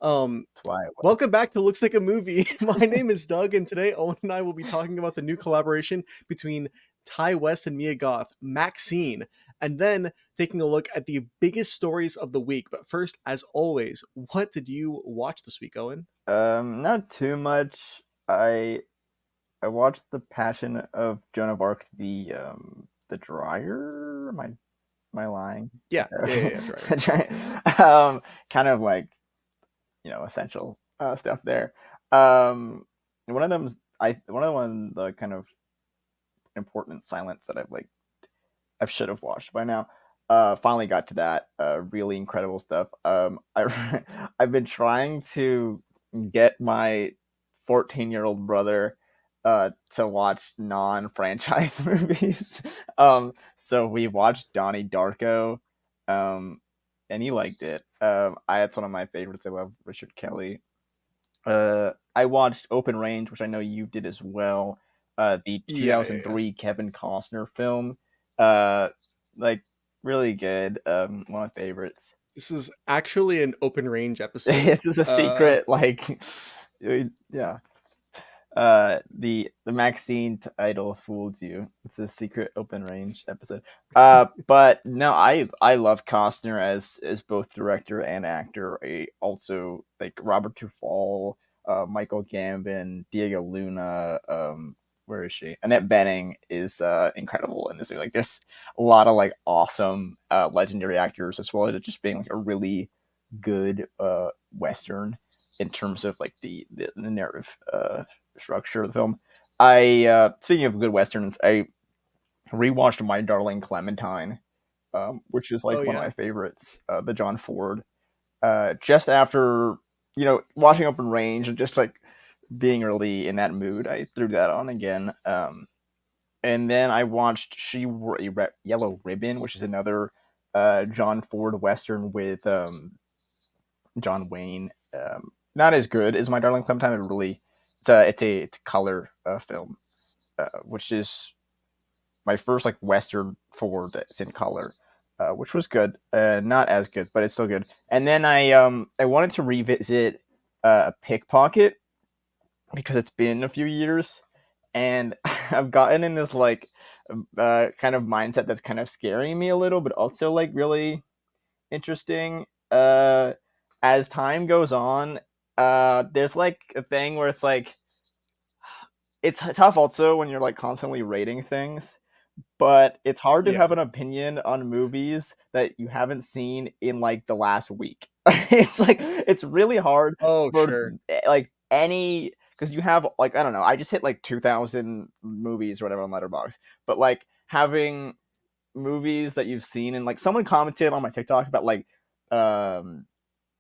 That's why it was. Welcome back to Looks Like a Movie. My name is Doug, and today Owen and I will be talking about the new collaboration between Ty West and Mia Goth, MaXXXine, and then taking a look at the biggest stories of the week. But first, as always, what did you watch this week, Owen? Not too much. I watched The Passion of Joan of Arc, the dryer. Am I lying? Yeah, yeah, yeah, yeah, Dryer. The kind of like essential stuff there. One of them's the kind of important silence that I should have watched by now. Finally got to that. Really incredible stuff. I've been trying to get my 14-year-old brother to watch non-franchise movies. So we watched Donnie Darko, um, and he liked it. It's one of my favorites. I love Richard Kelly. I watched Open Range, which I know you did as well. The Yeah, yeah, yeah. 2003 Kevin Costner film. Uh, like really good. One of my favorites. This is actually an open range episode. This is a Uh, secret, yeah. The Maxine title fooled you. It's a secret open range episode. But no, I love Costner as both director and actor. I also like Robert Duvall, Michael Gambon, Diego Luna. Where is she? Annette Bening is incredible in this movie. Like, there's a lot of like awesome legendary actors, as well as it just being like a really good western in terms of like the narrative structure of the film. I Speaking of good westerns, I rewatched My Darling Clementine, which is oh like one of yeah. my favorites. The John Ford. Just after watching Open Range and just like being really in that mood, I threw that on again. And then I watched She Wore a Yellow Ribbon, which is another John Ford western with John Wayne. Not as good as My Darling Clementine. It's a color film, which is my first like Western Ford that's in color, which was good. Not as good, but it's still good. And then I wanted to revisit Pickpocket because it's been a few years, and I've gotten in this like kind of mindset that's kind of scaring me a little, but also like really interesting. As time goes on, there's like a thing where it's like it's tough also when you're like constantly rating things, but it's hard to Yeah. have an opinion on movies that you haven't seen in like the last week. It's really hard Oh, for sure. like any because you have like I don't know. I just hit like 2,000 movies or whatever on Letterboxd, but like having movies that you've seen and like someone commented on my TikTok about like um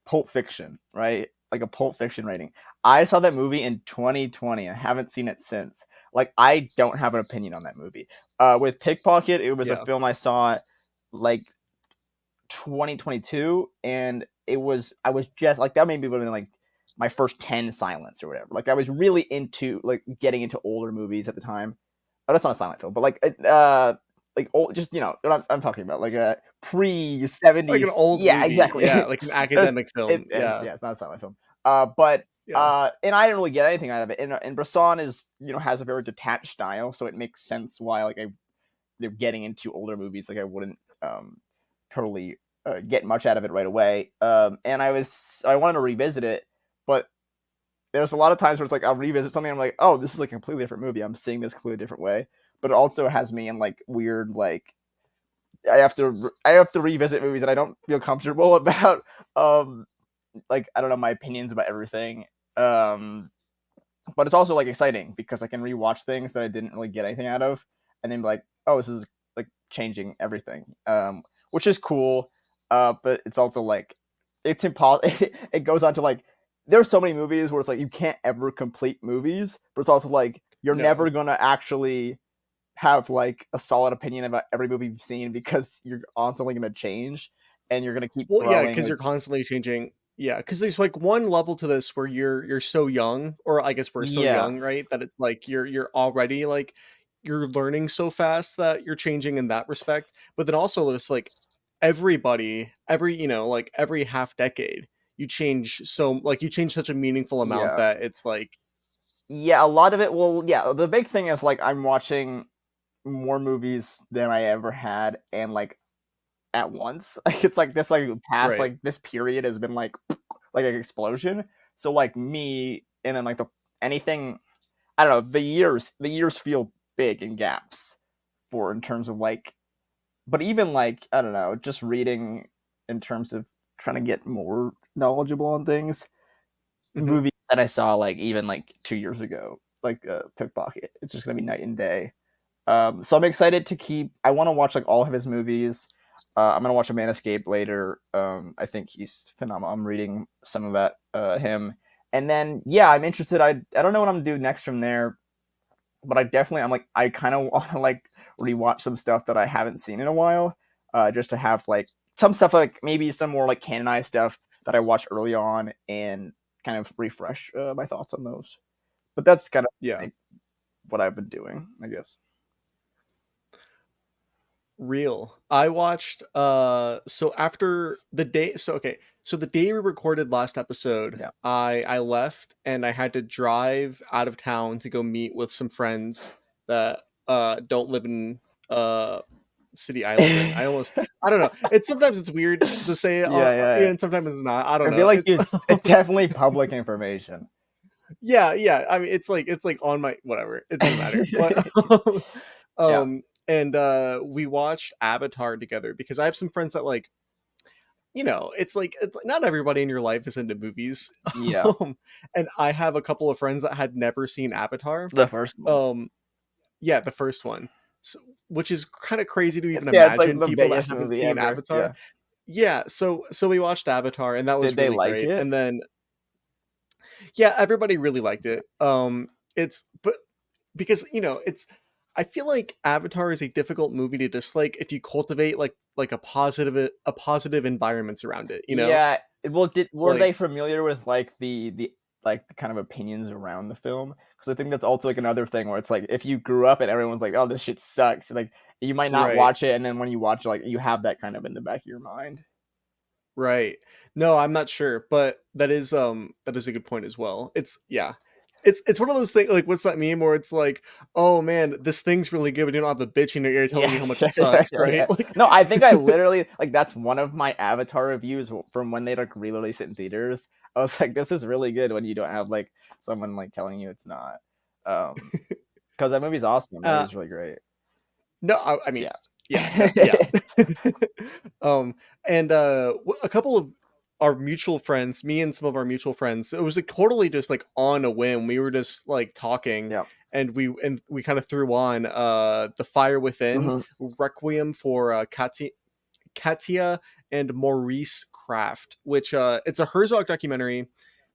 Pulp Fiction, right? Like a Pulp Fiction rating. I saw that movie in 2020 and haven't seen it since. Like, I don't have an opinion on that movie. With Pickpocket, it was a Yeah. film I saw like 2022, and I was just like that made me been like my first 10 silence or whatever. Like I was really into like getting into older movies at the time. Oh, that's not a silent film, but like old, just what I'm talking about, like a pre Like an 70s. old Yeah, movie. exactly. Yeah, like an There's academic film. and Yeah. yeah, it's not a silent film. But Yeah. and I didn't really get anything out of it. And Bresson is has a very detached style, so it makes sense why like they're getting into older movies. Like I wouldn't totally get much out of it right away. And I wanted to revisit it, but there's a lot of times where it's like I'll revisit something. I'm like, oh, this is like a completely different movie. I'm seeing this completely different way. But it also has me in like weird like I have to revisit movies that I don't feel comfortable about. Um, like I don't know my opinions about everything. Um, but it's also like exciting because I can rewatch things that I didn't really get anything out of, and then be like, oh, this is like changing everything, which is cool. But it's also like it's impossible. It goes on to like there's so many movies where it's like you can't ever complete movies, but it's also like you're No. never gonna actually have like a solid opinion about every movie you've seen because you're constantly gonna change and you're gonna keep Well, yeah, growing. because Like you're constantly changing. Yeah, because there's like one level to this where you're so young, or I guess we're so yeah, young, right? That it's like you're already like you're learning so fast that you're changing in that respect. But then also there's like everybody, every like every half decade, you change such a meaningful amount Yeah. that it's like Yeah, a lot of it. Well, yeah, the big thing is like I'm watching more movies than I ever had, and like at once. Like it's like this like past right. like this period has been like an explosion. So like me and then like the anything I don't know, the years feel big in gaps for in terms of like but even like I don't know, just reading in terms of trying to get more knowledgeable on things. Hmm. Movies that I saw like even like 2 years ago, like Pickpocket. It's just gonna be night and day. So I'm excited to keep. I want to watch like all of his movies. I'm gonna watch A Man Escape later. I think he's phenomenal. I'm reading some of that him, and then yeah, I'm interested. I don't know what I'm gonna do next from there, but I'm like I kind of want to like rewatch some stuff that I haven't seen in a while, just to have like some stuff like maybe some more like canonized stuff that I watched early on and kind of refresh my thoughts on those. But that's kind of Yeah. like, what I've been doing, I guess. Real. I watched so after the day so okay, so the day we recorded last episode, Yeah. I left and I had to drive out of town to go meet with some friends that don't live in city I live in. I don't know. It's sometimes it's weird to say Yeah, yeah, yeah. and sometimes it's not. I don't I feel know. like It's it's definitely public information. yeah, yeah. I mean, it's like on my whatever. It doesn't matter. But Yeah, and we watched Avatar together because I have some friends that like it's like not everybody in your life is into movies. yeah. And I have a couple of friends that had never seen Avatar. The first one. Um, yeah, the first one, so, which is kind of crazy to even Yeah, it's like imagine the people that biggest haven't movie seen ever. Avatar. Yeah. Yeah, so we watched Avatar, and that was Did they really like great. it? And then yeah, everybody really liked it. It's but because it's I feel like Avatar is a difficult movie to dislike if you cultivate like a positive environments around it. Yeah. Well, did were they Like familiar with like the like the kind of opinions around the film? Because I think that's also like another thing where it's like if you grew up and everyone's like, "Oh, this shit sucks," like you might not right, watch it, and then when you watch it, like you have that kind of in the back of your mind. right. No, I'm not sure, but that is a good point as well. It's yeah. It's one of those things like what's that meme where it's like, oh man, this thing's really good, but you don't have the bitch in your ear telling Yeah, you how much yeah, it yeah, sucks, yeah, right? yeah. No, I think I literally like that's one of my Avatar reviews from when they like re-release it in theaters. I was like, this is really good when you don't have like someone like telling you it's not. Because that movie's awesome. That uh movie's really great. No, I mean, Yeah. yeah, no, yeah. um, and a couple of our mutual friends, me and some of our mutual friends, it was like totally just like on a whim. We were just like talking, Yeah. and we kind of threw on The Fire Within, Hmm. Requiem for Katia and Maurice Kraft, which it's a Herzog documentary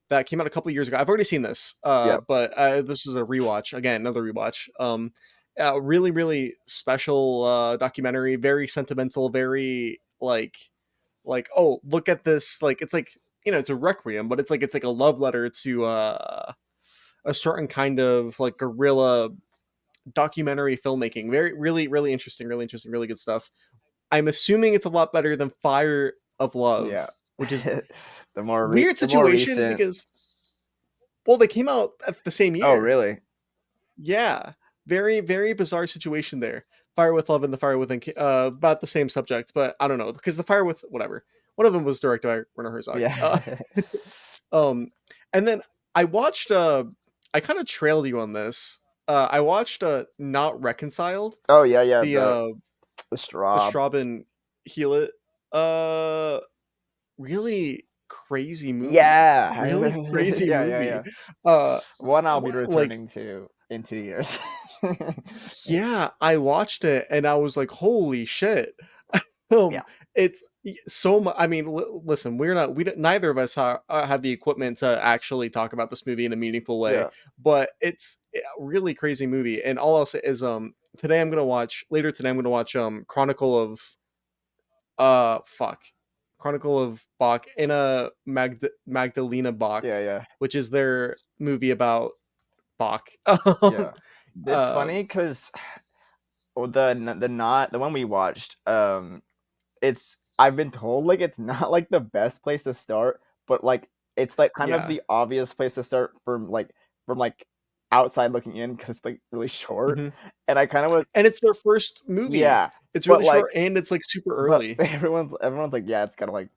that came out a couple years ago. I've already seen this, Yeah. but this is a rewatch. Again, another rewatch. Really, really special documentary. Very sentimental. Very like oh, look at this. Like it's like it's a requiem, but it's like a love letter to a certain kind of like guerrilla documentary filmmaking. Very, really, really interesting. Really interesting. Really good stuff. I'm assuming it's a lot better than Fire of Yeah. Love, which is weird The more situation recent. because well, they came out at the same Oh, year. really? Yeah, very very bizarre situation there. Fire with Love and the Fire Within, about the same subject, but I don't know because the Fire with whatever one of them was directed by Werner Herzog. Yeah. Um, and then I watched. I kind of trailed you on this. I watched Not Reconciled, Oh, yeah, yeah. the The the straw. Straub and Hewitt. Uh, really crazy movie. Yeah. Really crazy Yeah, yeah, yeah. movie. Uh, One I'll be like returning to in 2 years. yeah, I watched it and I was like, "Holy shit!" Um, Yeah. it's so much. I mean, listen, we're not. We don't, neither of us have the equipment to actually talk about this movie in a meaningful way, Yeah. but it's a really crazy movie. And all I'll say is, today I'm gonna watch later today. I'm gonna watch Chronicle of fuck, Chronicle of Bach in a Magdalena Bach, Yeah, yeah. which is their movie about Bach. Yeah. It's Um, funny because the not the one we watched, it's I've been told like it's not like the best place to start, but like it's like kind of Yeah. the obvious place to start from like outside looking in because it's like really short, Mhm. and I kind of was And it's their first movie. yeah, It's but really like short and it's, like, super but early. everyone's like, "Yeah, it's kinda like"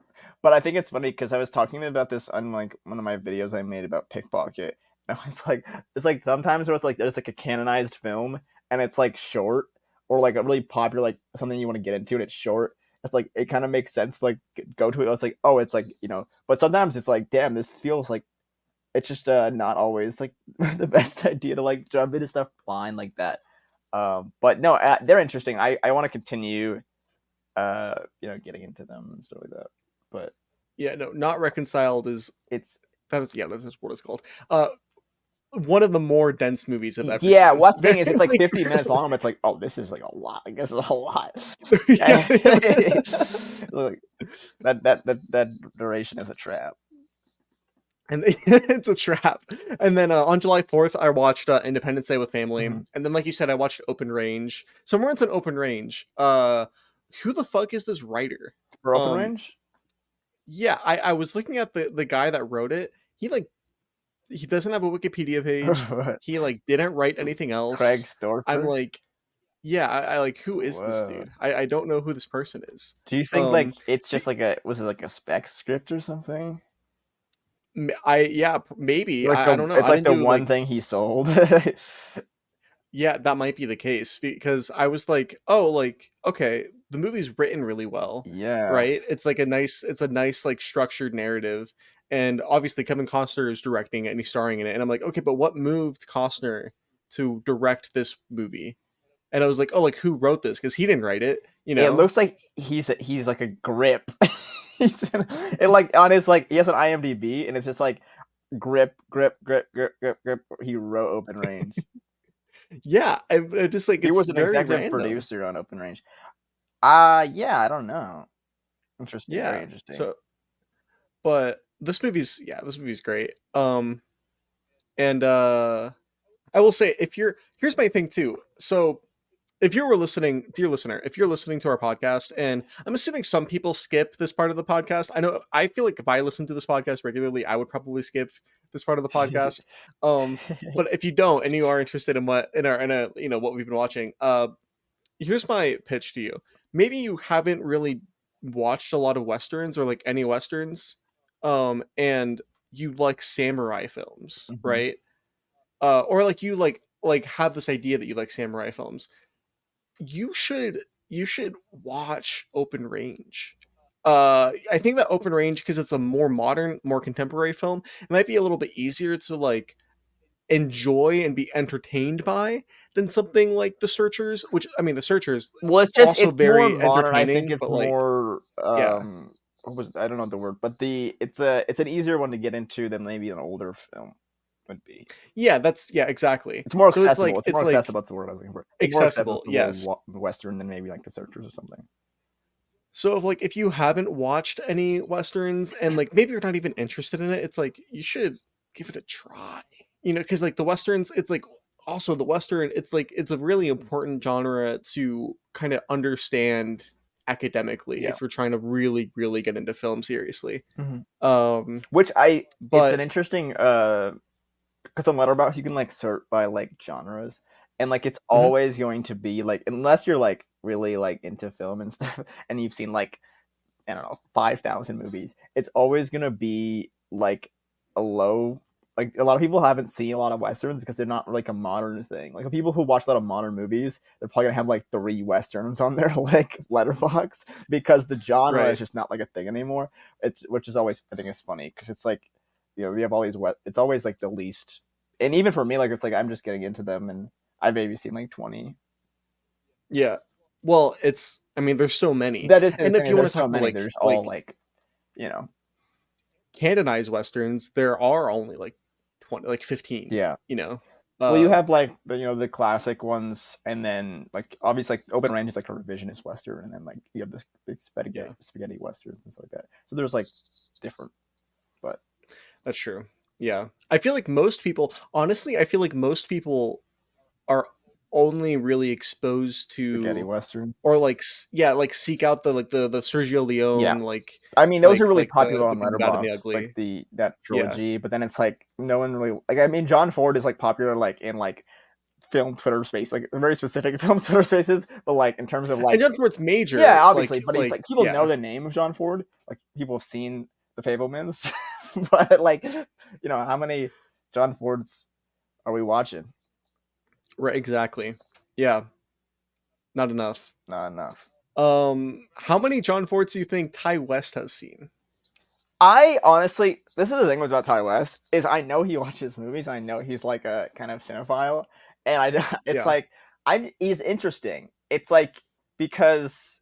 but I think it's funny because I was talking about this on, like, one of my videos I made about Pickpocket, and I was like it's like sometimes where it's like there's, like, a canonized film, and it's, like, short, or, like, a really popular, like, something you wanna get into, and it's short. It's like, it kinda makes sense to, like, go to it. It's like, "Oh, it's like" but sometimes it's like, "Damn, this feels like" it's just, not always, like, the best idea to, like, jump into stuff blind like that. But no, they're interesting. I wanna continue getting into them and stuff like that. But Yeah, no, Not Reconciled is it's that is yeah, that is what it's called. Uh, one of the more dense movies I've ever yeah, seen. what's the Very thing is it's like like 15 minutes long, but it's like, oh, this is like a lot. Like this is a lot. yeah, yeah. Look, that duration is a trap. And it's a trap. And then on July 4th, I watched Independence Day with family, Mhm. and then like you said, I watched Open Range. Somewhere it's an Open Range. Who the fuck is this writer? For open Um, range? yeah, I was looking at the guy that wrote it. He doesn't have a Wikipedia page. He like didn't write anything Craig else. I'm Storper? like, yeah, I like who is this Whoa. dude? I don't know who this person is. Do you think like Um, it's do, just like a was it like a spec script or something? I yeah maybe Like I the don't know. it's I like didn't the do one like thing he sold. yeah, that might be the case because I was like, oh, like okay, the movie's written really well, Yeah. right? It's a nice like structured narrative, and obviously Kevin Costner is directing it and he's starring in it, and I'm like, okay, but what moved Costner to direct this movie? And I was like, oh, like who wrote this? Because he didn't write it, you It know? looks like he's like a grip. It like on his like he has an IMDb and it's just like grip, grip, grip, grip, grip, grip. He wrote Open Range. Yeah, I just like He it's was an very executive random. producer on Open Range. Yeah, I don't know. Interesting, very Yeah. interesting. So, but this movie's great. And I will say if you're here's my thing too. So if you were listening, dear listener, if you're listening to our podcast, and I'm assuming some people skip this part of the podcast. I feel like if I listened to this podcast regularly, I would probably skip this part of the podcast. Um, but if you don't and you are interested in what in a what we've been watching, here's my pitch to you. Maybe you haven't really watched a lot of westerns or like any westerns, and you like samurai films, Mhm. right? Or like you have this idea that you like samurai films. You should watch Open Range. I think that Open Range, because it's a more modern, more contemporary film, it might be a little bit easier to like enjoy and be entertained by than something like The Searchers, which I mean The Searchers Well, also it's more very modern. I think entertaining, it's but like more yeah. what was I don't know the word, but it's an easier one to get into than maybe an older film would be. Yeah, that's yeah, exactly. It's more So accessible. It's it's more like accessible. That's the word I was looking for. It's more accessible accessible, to a yes. western than maybe like The Searchers or something. So if you haven't watched any westerns and like maybe you're not even interested in it, it's like you should give it a try. Because like the westerns, it's like also the western, it's like it's a really important genre to kind of understand academically Yeah. if you're trying to really really get into film seriously. Mhm. Um Which it's an but interesting because on Letterboxd you can like sort by like genres, and like it's mhm, always going to be like unless you're like really like into film and stuff, and you've seen like I don't know 5,000 movies, it's always gonna be like a low. Like a lot of people haven't seen a lot of westerns because they're not like a modern thing. Like the people who watch a lot of modern movies, they're probably gonna have like three westerns on their like letterbox because the genre is right. just not like a thing anymore. It's which is always I think it's funny because it's like we have all these it's always like the least, and even for me like it's like I'm just getting into them and I've maybe seen like 20. Yeah. Well, it's I mean there's so many. That is the And if thing. you want There's to so talk about many. They're just all like you know canonized westerns, there are only like 20 like 15, yeah. you know. Well, you Uh have like the the classic ones, and then like obviously like Open Range is like a revisionist western, and then like you have the yeah, spaghetti westerns and stuff like that. So there's like different, but that's true. Yeah. I feel like most people honestly, I feel like most people are only really exposed Spaghetti to, western. or like yeah, like seek out the like the Sergio Yeah, Leone, I mean those are really like popular the on Good, the Bad, and the Letterboxd, like Ugly. the that Yeah. trilogy. But then it's like no one really like. I mean, John Ford is like popular like in like film Twitter space, like very specific film Twitter spaces. But like in terms of And like, John Ford's yeah, major, obviously, but he's like people know yeah. the name of John Ford. Like people have seen the Fablemans, but like how many John Fords are we watching? Right, exactly. Yeah, not enough. Not enough. How many John Fords do you think Ty West has seen? I honestly, this is the thing about Ty West is I know he watches movies. I know he's like a kind of cinephile, and it's Yeah. like he's interesting. It's like because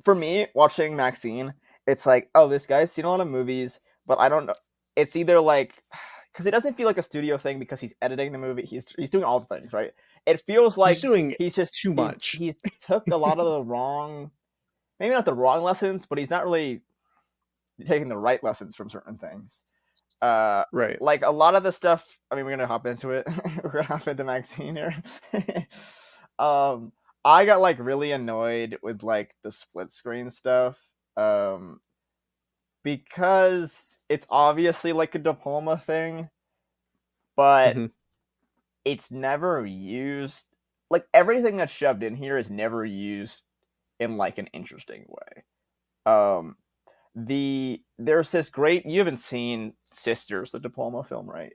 for me watching MaXXXine, it's like oh this guy's seen a lot of movies, but I don't know. It's either like because it doesn't feel like a studio thing because he's editing the movie. He's doing all the things right. It feels He's like doing he's just too much. he's took a lot of the wrong, maybe not the wrong lessons, but he's not really taking the right lessons from certain things. Uh, Right. like a lot of the stuff. I mean, we're gonna hop into it. We're gonna hop into MaXXXine here. um, I got like really annoyed with like the split screen stuff. Um, because it's obviously like a diploma thing, but Mhm. it's never used. Like everything that's shoved in here is never used in like an interesting way. Um, there's this great, you haven't seen Sisters, the diploma film, right?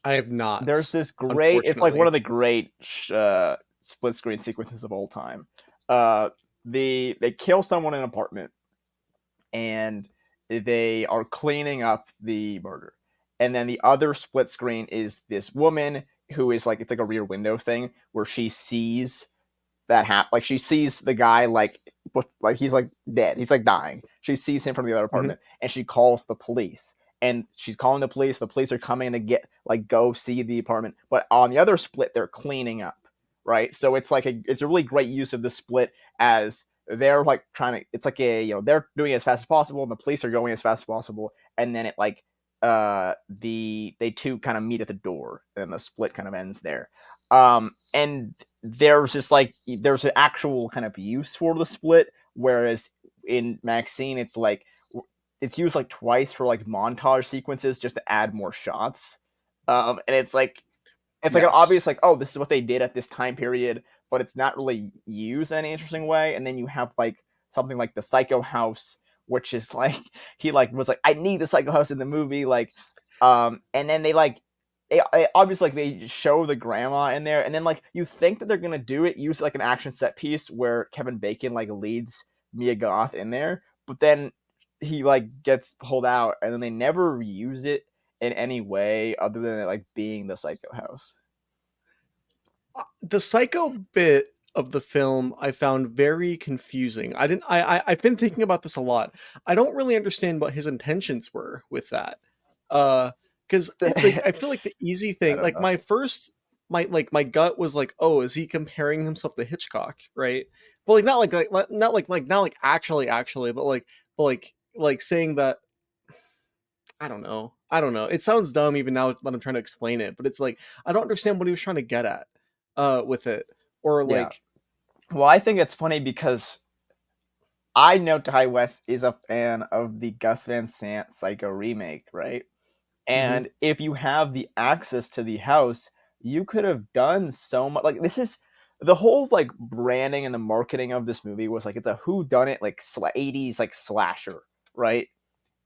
I have There's not, this great, it's like one unfortunately. of the great split screen sequences of all time. Uh, they kill someone in an apartment and they are cleaning up the murder. And then the other split screen is this woman who is like, it's like a rear window thing where she sees like she sees the guy like he's like dead, he's like dying. She sees him from the other Mhm. apartment and she calls the police, and she's calling the police are coming to get like go see the apartment, but on the other split they're cleaning up, right? So it's like it's a really great use of the split as they're like trying to, it's like a they're doing it as fast as possible and the police are going as fast as possible, and then it like they two kind of meet at the door and the split kind of ends there. And there's just like there's an actual kind of use for the split, whereas in MaXXXine it's like it's used like twice for like montage sequences just to add more shots. And it's like an obvious Yes. like oh this is what they did at this time period, but it's not really used in any interesting way. And then you have like something like the Psycho House, which is like he like was like I need the Psycho House in the movie, like and then they like obviously like they show the grandma in there, and then like you think that they're gonna do it, use like an action set piece where Kevin Bacon like leads Mia Goth in there, but then he like gets pulled out, and then they never use it in any way other than it like being the Psycho House. The Psycho bit of the film I found very confusing. I didn't I've been thinking about this a lot. I don't really understand what his intentions were with that. Because like I I feel like the easy thing, don't like know. my first my gut was like, oh, is he comparing himself to Hitchcock, right? But like not like actually, but like saying that, I don't know. I don't know. It sounds dumb even now that I'm trying to explain it, but it's like I don't understand what he was trying to get at with it. Or Yeah. like Well, I think it's funny because I know Ty West is a fan of the Gus Van Sant Psycho remake, right? mhm, And if you have the access to the house, you could have done so much. Like this is the whole like branding and the marketing of this movie was like it's a who done it like 80s like slasher, right?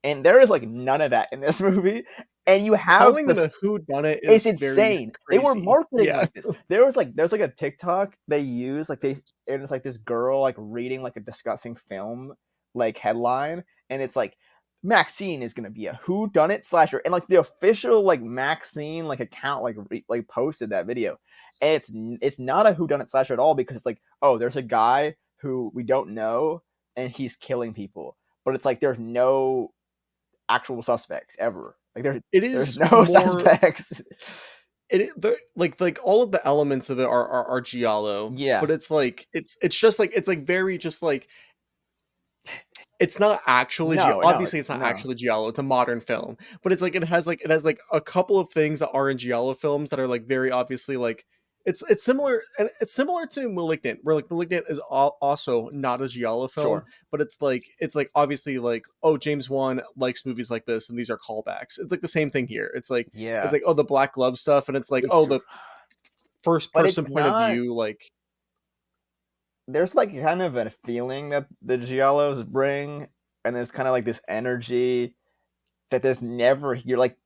And there is like none of that in this movie. And you have calling it a this, who done it it's is very insane. They were crazy. marketing Yeah. like this. There's like a TikTok they use like they and it's like this girl like reading like a discussing film like headline, and it's like MaXXXine is gonna be a who done it slasher, and like the official like MaXXXine like account like posted that video, and it's not a who done it slasher at all because it's like oh there's a guy who we don't know and he's killing people, but it's like there's no actual suspects ever. Like It there's is no more suspects. like all of the elements of it are giallo, Yeah. but it's like it's just like it's like very just like It's not actually No, no, obviously, it's it's not no. actually giallo, it's a modern film, but it's like it has, like, a couple of things that are in giallo films that are, like, very obviously, like it's similar and it's similar to *Malignant*, where, like, *Malignant* is also not a giallo film, Sure. but it's like, obviously, like, "Oh, James Wan likes movies like this, and these are callbacks." It's, like, the same thing here. It's Yeah. like, "Oh, the black glove stuff," and it's like, It's "Oh, the first but person it's point of not view," like there's, like, kind of a feeling that the giallos bring, and there's kinda, like, this energy that there's never you're like,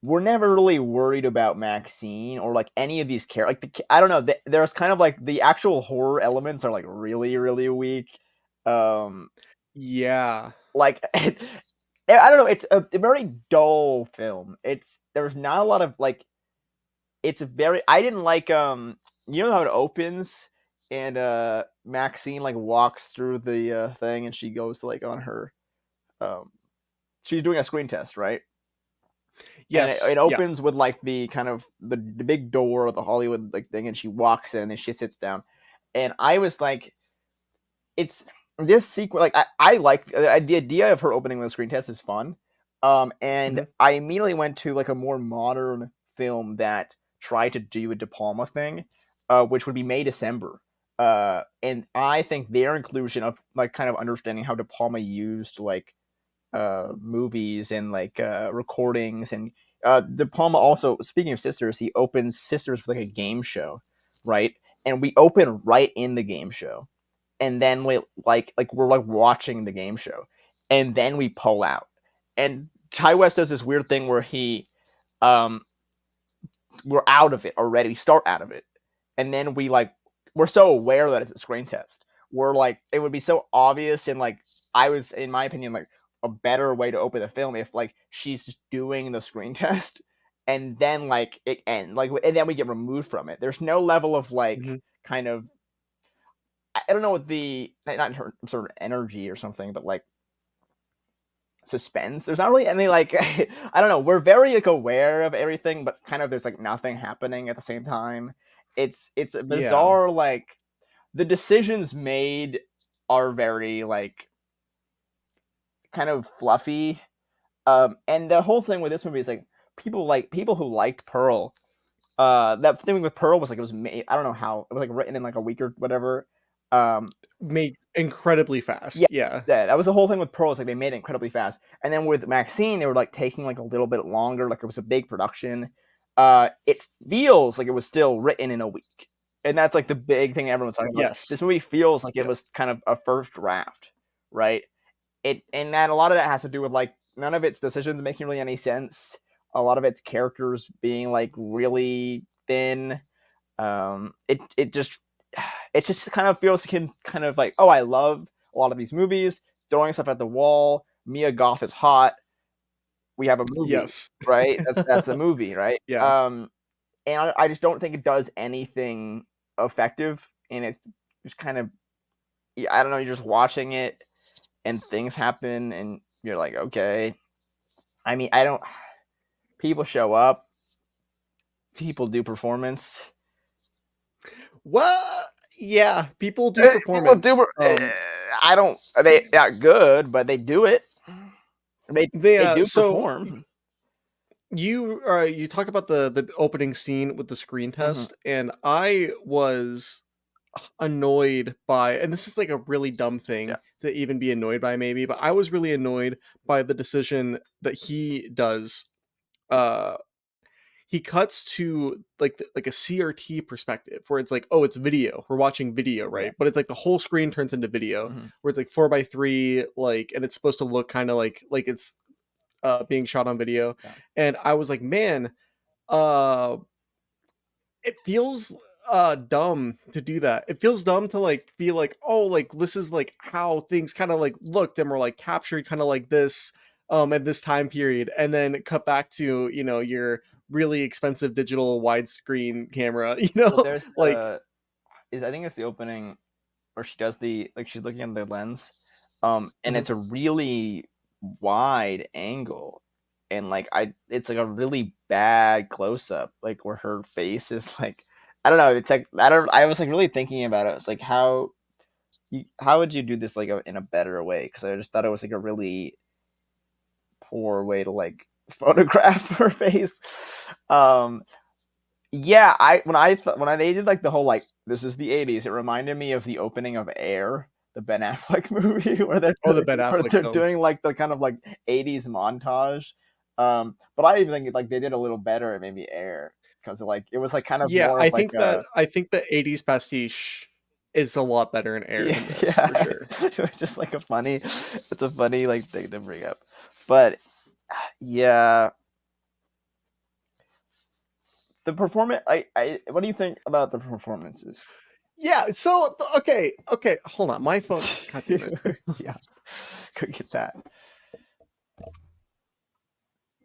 we're never really worried about Maxine or, like, any of these like, I don't know, there's kind of, like, the actual horror elements are, like, really, really weak. Um, Yeah. like, I don't know, it's a very dull film. There's not a lot of, like it's very I didn't like, you know how it opens and, Maxine, like, walks through the, thing and she goes, like, on her, um she's doing a screen test, right? And it Yes, yeah. opens with, like, the kind of the big door of the Hollywood, like, thing, and she walks in and she sits down. And I was like, it's this sequel like, I like the idea of her opening with a screen test is fun. And Mhm. I immediately went to, like, a more modern film that tried to do a De Palma thing, which would be May December. And I think their inclusion of, like, kind of understanding how De Palma used, like, movies and, like, recordings and, De Palma also speaking of Sisters, he opens Sisters with, like, a game show, right? And we open right in the game show, and then we we're, like, watching the game show, and then we pull out. And Ty West does this weird thing where um we're out of it already. We start out of it, and then we're so aware that it's a screen test. We're like, it would be so obvious, and like I was, in my opinion, like a better way to open the film if like she's just doing the screen test, and then like it ends, like, and then we get removed from it. There's no level of like Mhm. kind of I don't know what the not her sort of energy or something, but like suspense. There's not really any like I don't know. We're very like aware of everything, but kind of there's like nothing happening at the same time. It's a Yeah. bizarre like the decisions made are very like kind of fluffy. And the whole thing with this movie is like people who liked Pearl. That thing with Pearl was like it was made. I don't know how it was like written in like a week or whatever. Um, Made incredibly Yeah, fast, yeah. yeah, that was the whole thing with Pearls, like, they made it incredibly fast, and then with MaXXXine, they were, like, taking, like, a little bit longer, like, it was a big production. It feels like it was still written in a week, and that's, like, the big thing everyone's talking about. Yes. This movie feels like it Yes. was kind of a first draft, right? And that a lot of that has to do with, like, none of its decisions making really any sense, a lot of its characters being, like, really thin. It just it just kind of feels like him kind of like, oh, I love a lot of these movies, throwing stuff at the wall. Mia Goth is hot. We have a movie, Yes. right? That's the movie, right? Yeah. And I just don't think it does anything effective, and it's just kind of yeah, I don't know. You're just watching it, and things happen, and you're like, okay. I mean, I don't. People show up. People do performance. Well, yeah, people do People do. performance. I don't. They not good, but they do it. They do So perform. you talk about the opening scene with the screen Mhm. test, and I was annoyed by, and this is like a really dumb Yeah. thing to even be annoyed by maybe, but I was really annoyed by the decision that he does. Uh he cuts to like a CRT perspective where it's like, oh, it's video. We're watching video, Yeah. right? But it's like the whole screen turns into video, Mhm. where it's like 4:3, like, and it's supposed to look kind of like it's being shot on video. Yeah. And I was like, man, uh, it feels dumb to do that. It feels dumb to like be like, oh, like this is like how things kind of like looked and were like captured kind of like this at this time period, and then cut back to, your really expensive digital widescreen camera, Well, there's like is I think it's the opening where she does the like she's looking at the lens, and mhm. it's a really wide angle, and like it's like a really bad close up, like where her face is like I don't know. It's like I don't. I was like really thinking about it. It's like how. how would you do this like in a better way? Because I just thought it was like a really poor way to like photograph her face. Um, yeah, they did like the whole like this is the '80s. It reminded me of the opening of Air, the Ben Affleck movie, Oh, the Ben Affleck they're film. doing like the kind of like '80s montage. But I even think like they did a little better at maybe Air because like it was like kind of Yeah, more of like a I think the '80s pastiche is a lot better in Air yeah than this for yeah. sure. It was just like it's a funny like thing to bring up, but yeah, the performance. I what do you think about the performances? Yeah. So okay. Hold on, my phone. God damn it. Yeah, could get that.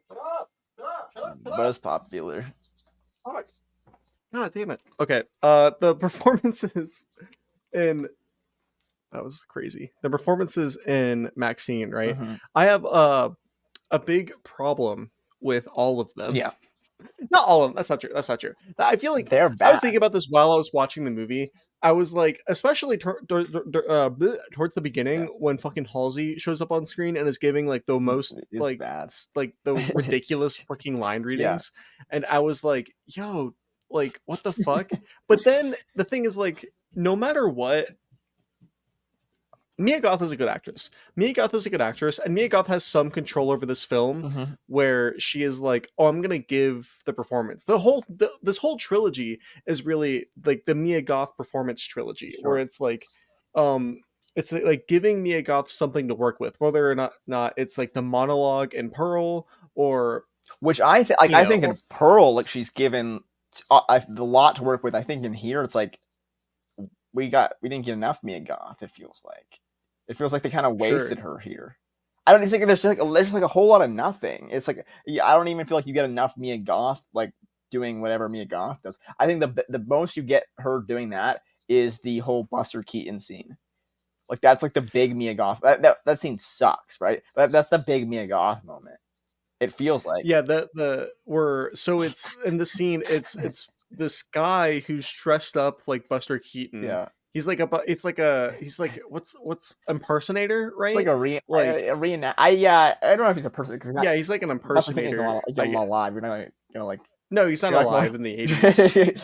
Shut up! Shut up! Shut up! Shut up! Most popular. Fuck. God damn it. Okay. The performances in that was crazy. The performances in Maxine, right? Hmm. I have a big problem with all of them. Yeah, Not all of them. That's not true. That's not true. I feel like they're I was bad. thinking about this while I was watching the movie. I was like, especially towards the Yeah, beginning when fucking Halsey shows up on screen and is giving like the most it's bad. like the ridiculous fucking line Yeah. readings, and I was like, yo, like what the fuck? But then the thing is like, no matter what, Mia Goth is a good actress. Mia Goth is a good actress, and Mia Goth has some control over this film Hmm. where she is like, "Oh, I'm gonna give the performance." This whole trilogy is really like the Mia Goth performance trilogy, where Sure. um, it's like giving Mia Goth something to work with, whether or not it's like the monologue in Pearl or Which I think, like, you I know, think in Pearl, like, she's given a lot to work with. I think in here, it's like we didn't get enough Mia Goth. It feels like they kind of sure, wasted her here. I don't think there's just like a whole lot of nothing. It's like yeah, I don't even feel like you get enough Mia Goth like doing whatever Mia Goth does. I think the most you get her doing that is the whole Buster Keaton scene. Like that's like the big Mia Goth. That scene sucks, right? But that's the big Mia Goth moment. It feels like yeah, the we're so it's in the scene, it's this guy who's dressed up like Buster Keaton. yeah, He's like he's like what's impersonator, it's like right? Like a reenact. I yeah, I don't know if he's a person because yeah, he's like an Buster Keaton's a impersonator. lot like a lot alive. You're not like No, he's not you're not alive in the 80s. going.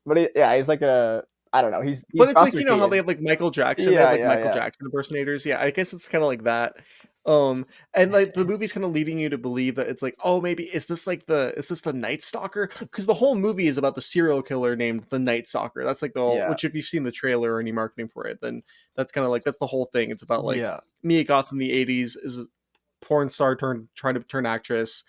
But yeah, he's like a I don't know. He's But it's like, Buster you know how they Keaton. have like Michael Jackson, they have Yeah, like yeah, Michael yeah, Jackson impersonators. Yeah, I guess it's kind of like that. And like the movie's kind of leading you to believe that it's like, oh, maybe is this the Night Stalker? Because the whole movie is about the serial killer named the Night Stalker. That's like the whole, yeah, which if you've seen the trailer or any marketing for it, then that's kind of like that's the whole thing. It's about like yeah. Mia Goth in the 80s is a porn star trying to turn actress,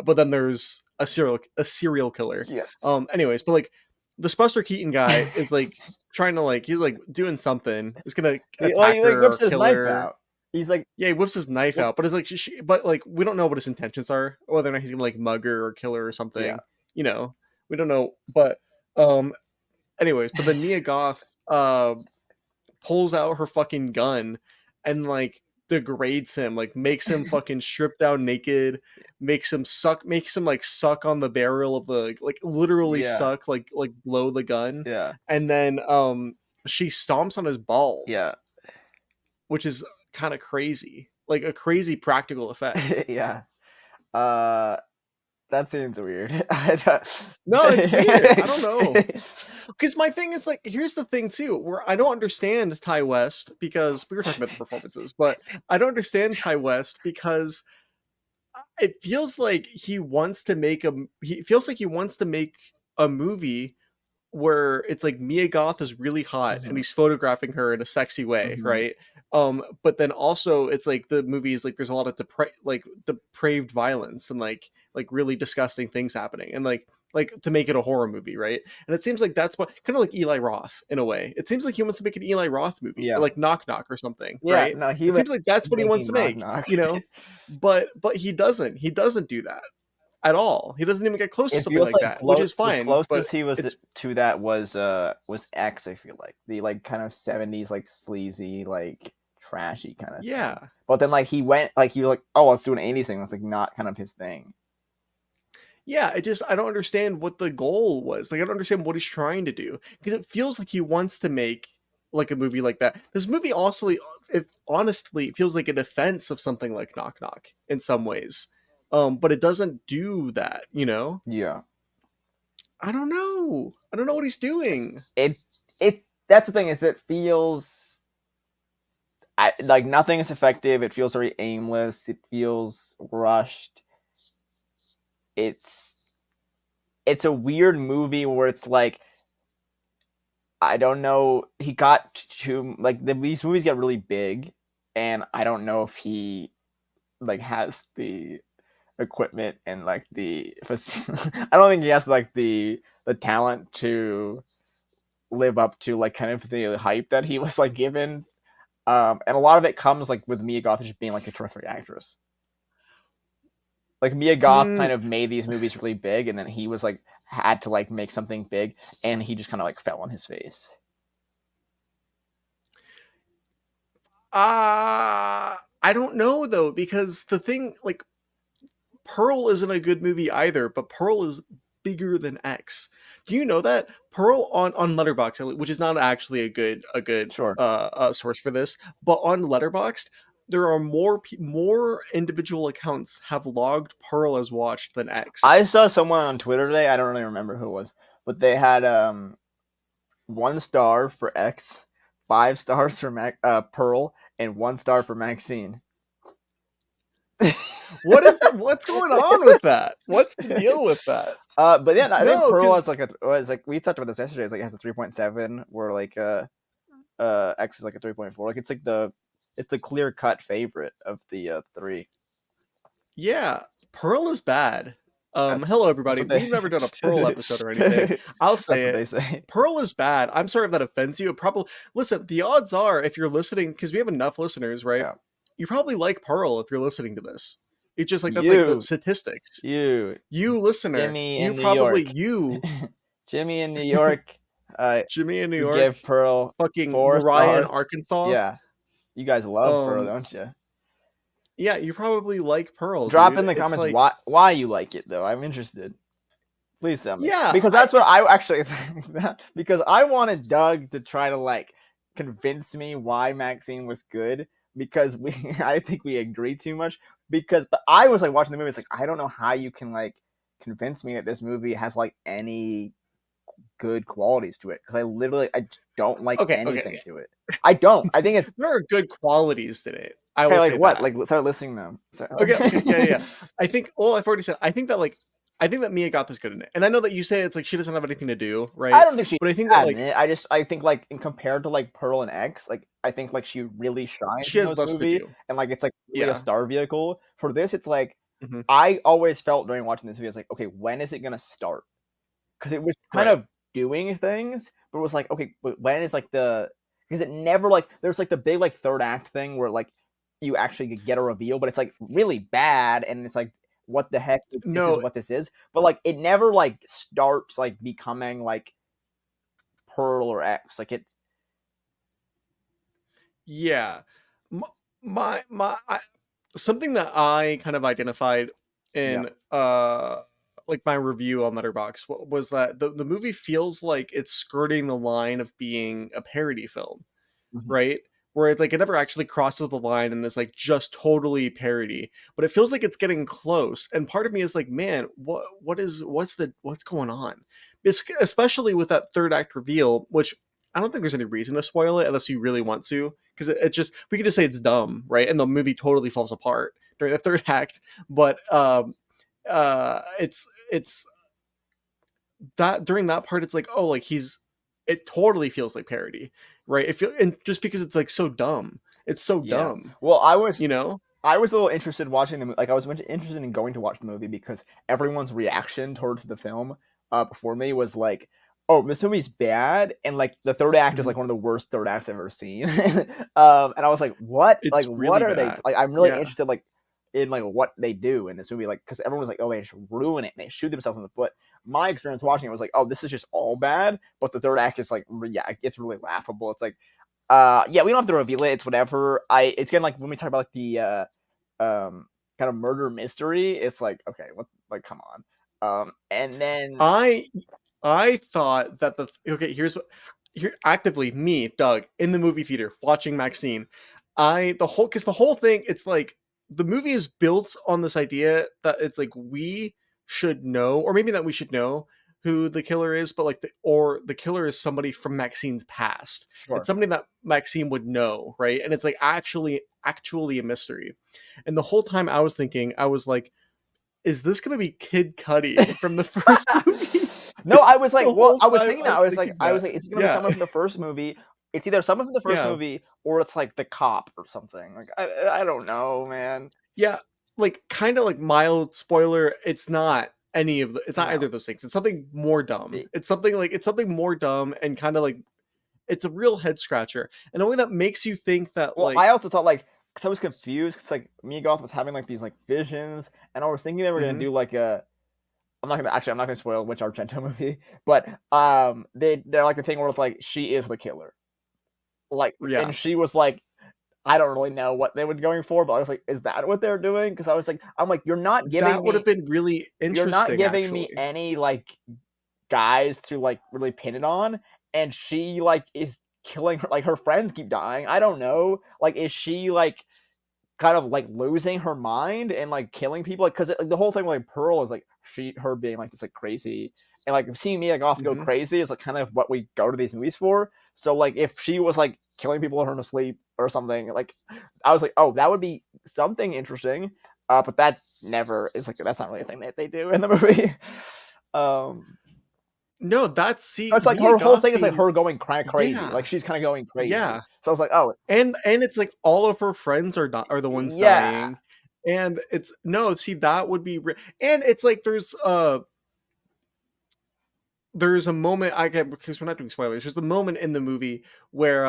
but then there's a serial killer. Yes. Anyways, but like this Buster Keaton guy is like trying to like he's like doing something. He's gonna He attack like her or whips his kill knife her. out. He's like, Yeah, he whips his knife what? out, but it's like but like we don't know what his intentions are, whether or not he's gonna like mug her or kill her or Yeah, something. You know, we don't know. But um, anyways, but then Mia Goth pulls out her fucking gun and like degrades him, like makes him fucking strip down naked, makes him like suck on the barrel of the like literally yeah, suck like blow the gun, yeah, and then she stomps on his yeah, balls, which is kind of crazy, like a crazy practical effect. yeah. Uh, that seems weird. No, it's weird. I don't know. Because my thing is like, here's the thing too, where I don't understand Ty West because we were talking about the performances, but I don't understand Ty West because it feels like he feels like he wants to make a movie where it's like Mia Goth is really hot and Mhm, he's photographing her in a sexy way, mhm. right? But then also it's like the movie is like there's a lot of like depraved violence and like really disgusting things happening and like to make it a horror movie, right? And it seems like that's what kind of like Eli Roth in a way. It seems like he wants to make an Eli Roth movie, or Yeah, like Knock Knock or something, yeah. right? No, he It was seems like that's what he wants making to knock make, knock. you know? But he doesn't. He doesn't do that at all. He doesn't even get close to It something feels like like that, which is the fine, but closest he was it's to that was X. I feel like the like kind of '70s like sleazy like trashy kind of thing. yeah. But then like he was like, oh, let's do an '80s thing. That's like not kind of his thing. Yeah, I don't understand what the goal was. Like I don't understand what he's trying to do because it feels like he wants to make like a movie like that. This movie also, it honestly feels like a defense of something like Knock Knock in some ways, but it doesn't do that. You know, Yeah. I don't know. I don't know what he's doing. It it's that's the thing is it feels like nothing is effective. It feels very aimless. It feels rushed. It's it's a weird movie where it's like I don't know. He got too like these movies get really big, and I don't know if he like has the equipment and like the I don't think he has like the talent to live up to like kind of the hype that he was like given. And a lot of it comes like with Mia Goth just being like a terrific actress. Like Mia Goth Hmm. kind of made these movies really big, and then he was like had to like make something big, and he just kind of like fell on his face. I don't know though, because the thing, like, Pearl isn't a good movie either, but Pearl is bigger than X. Do you know that Pearl on Letterboxd, which is not actually a good Sure. source for this, but on Letterboxd there are more individual accounts have logged Pearl as watched than X. I saw someone on Twitter today. I don't really remember who it was, but they had 1 star for X, 5 stars for Pearl, and 1 star for MaXXXine. What's going on with that? What's the deal with that? But yeah, I think No, Pearl because has like a was like we talked about this yesterday. It's like it has a 3.7, where like X is like a 3.4. Like it's the clear cut favorite of the three. yeah, Pearl is bad. That, Hello that's everybody. what they. We've never done a Pearl episode or anything. I'll That's say what they it. say. Pearl is bad. I'm sorry if that offends you. It probably listen. The odds are, if you're listening, because we have enough listeners, right? Yeah. You probably like Pearl if you're listening to this. It's just like that's like the You, statistics. you, You listener, Jimmy you in New probably York, you Jimmy in New York. Jimmy in New You York, give Pearl fucking four Mariah in stars. Arkansas. Yeah, you guys love Pearl, Um, don't you? yeah, you probably like Pearl, Drop dude. in the It's comments like, why you like it though. I'm interested. Please tell me, yeah, because that's what I actually think. Because I wanted Doug to try to like convince me why Maxine was good, because we I think we agreed too much. Because but I was like watching the movie. It's like I don't know how you can like convince me that this movie has like any good qualities to it, because I just don't like okay, okay, anything okay. to it. I don't. I think it's There are good qualities in it. I okay. will Like say what? that. Like start listing them. So, Okay, okay, yeah, yeah, yeah. I think. Well, I've already said. I think that Mia Goth is good in it, and I know that you say it's like she doesn't have anything to do, I right? don't think she's But I think that bad in like it. I think like in compared to like Pearl and X, like I think like she really shines she in has this less to movie, do. and like it's like really a Yeah. star vehicle. For this, it's like Hmm. I always felt during watching this movie, I was like, okay, when is it gonna start? Because it was kind Right. of doing things, but it was like, okay, but when is like the because it never like there's like the big like third act thing where like you actually get a reveal, but it's like really bad, and it's like what the heck, this is No. what this is, but like it never like starts like becoming like Pearl or X, like it. Yeah. M- my something that I kind of identified Yeah. in like my review on Letterbox was that the movie feels like it's skirting the line of being a parody film, Mhm. right? Where it's like it never actually crosses the line and is like just totally parody, but it feels like it's getting close. And part of me is like, man, what's going on? Especially with that third act reveal, which I don't think there's any reason to spoil it unless you really want to, because it just we could just say it's dumb, right? And the movie totally falls apart during the third act. But it's that during that part it's like, oh, like he's it totally feels like parody, right? It feel and just because it's like so dumb, it's so Yeah. dumb, Well, you know. I was a little interested watching the like I was interested in going to watch the movie because everyone's reaction towards the film before me was like, "Oh, this movie's bad," and like the third act is Mhm. like one of the worst third acts I've ever seen. And I was like, "What? Like, It's what really are they bad. like?" I'm really Yeah. interested like in like what they do in this movie, like because everyone's like, "Oh, they just ruin it. And they shoot themselves in the foot." My experience watching it was like, "Oh, this is just all bad," but the third act is like, yeah, it's really laughable. It's like yeah, we don't have to reveal it. It's whatever. It's getting like when we talk about like the kind of murder mystery. It's like okay, what? Like come on. And then I I thought that the okay, here's what You're actively me, Doug, in the movie theater watching Maxine. The whole thing, it's like the movie is built on this idea that it's like we should know, or maybe that we should know who the killer is, but like the killer is somebody from Maxine's past. It's Sure. somebody that Maxine would know, right? And it's like actually a mystery. And the whole time I was thinking, I was like, is this gonna be Kid Cudi from the first movie? No, I was like, The well, whole I was time thinking I that. was thinking I that. was like, is it gonna be Yeah, someone from the first movie? It's either someone from the first yeah. movie or it's like the cop or something. Like I don't know, man. Yeah, like kind of like mild spoiler. It's not any of the. It's not either No. of those things. It's something more dumb. The- It's something more dumb and kind of like it's a real head scratcher in a way that makes you think that Well, I like. also thought like because I was confused because like Mia Goth was having like these like visions, and I was thinking they were gonna Mhm. do like a. I'm not gonna spoil which Argento movie, but they're like the thing where it's like she is the killer, like, and Yeah, she was like, I don't really know what they were going for, but I was like, is that what they're doing? Because I was like, I'm like, that would have been really you're not interesting giving me actually. any like guys to like really pin it on, and she like is killing her. Like her friends keep dying. I don't know. Like, is she like kind of like losing her mind and like killing people? Like, because like, the whole thing with like Pearl is like her being like this like crazy, and like seeing Mia Goth go Mhm. crazy is like kind of what we go to these movies for. So like if she was like killing people in her sleep or something, like I was like, oh, that would be something interesting. But that never is like that's not really a thing that they do in the movie. um, No, that's see it's like Mia her whole Goth thing is like being her going crazy. yeah Like she's kind of going crazy. yeah, So I was like, oh, and it's like all of her friends are the ones yeah, dying, and it's no see that would be and it's like there's a moment I get because we're not doing spoilers. There's a moment in the movie where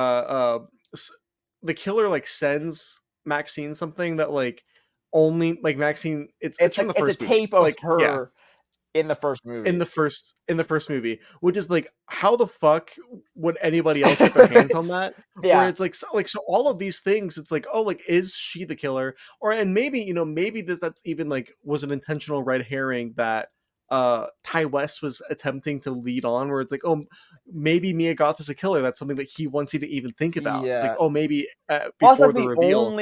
s- the killer like sends Maxine something that like only like Maxine it's from the it's a first movie. tape of Like yeah, her in the first in movie. the first movie, which is like how the fuck would anybody else get their hands on that? Where Yeah, it's like so all of these things, it's like oh like is she the killer? Or and maybe maybe that's even like was an intentional red herring that Ty West was attempting to lead on, where it's like oh maybe Mia Goth is a killer. That's something that he wants you to even think about. It's like yeah. oh maybe Well, that's before like the reveal.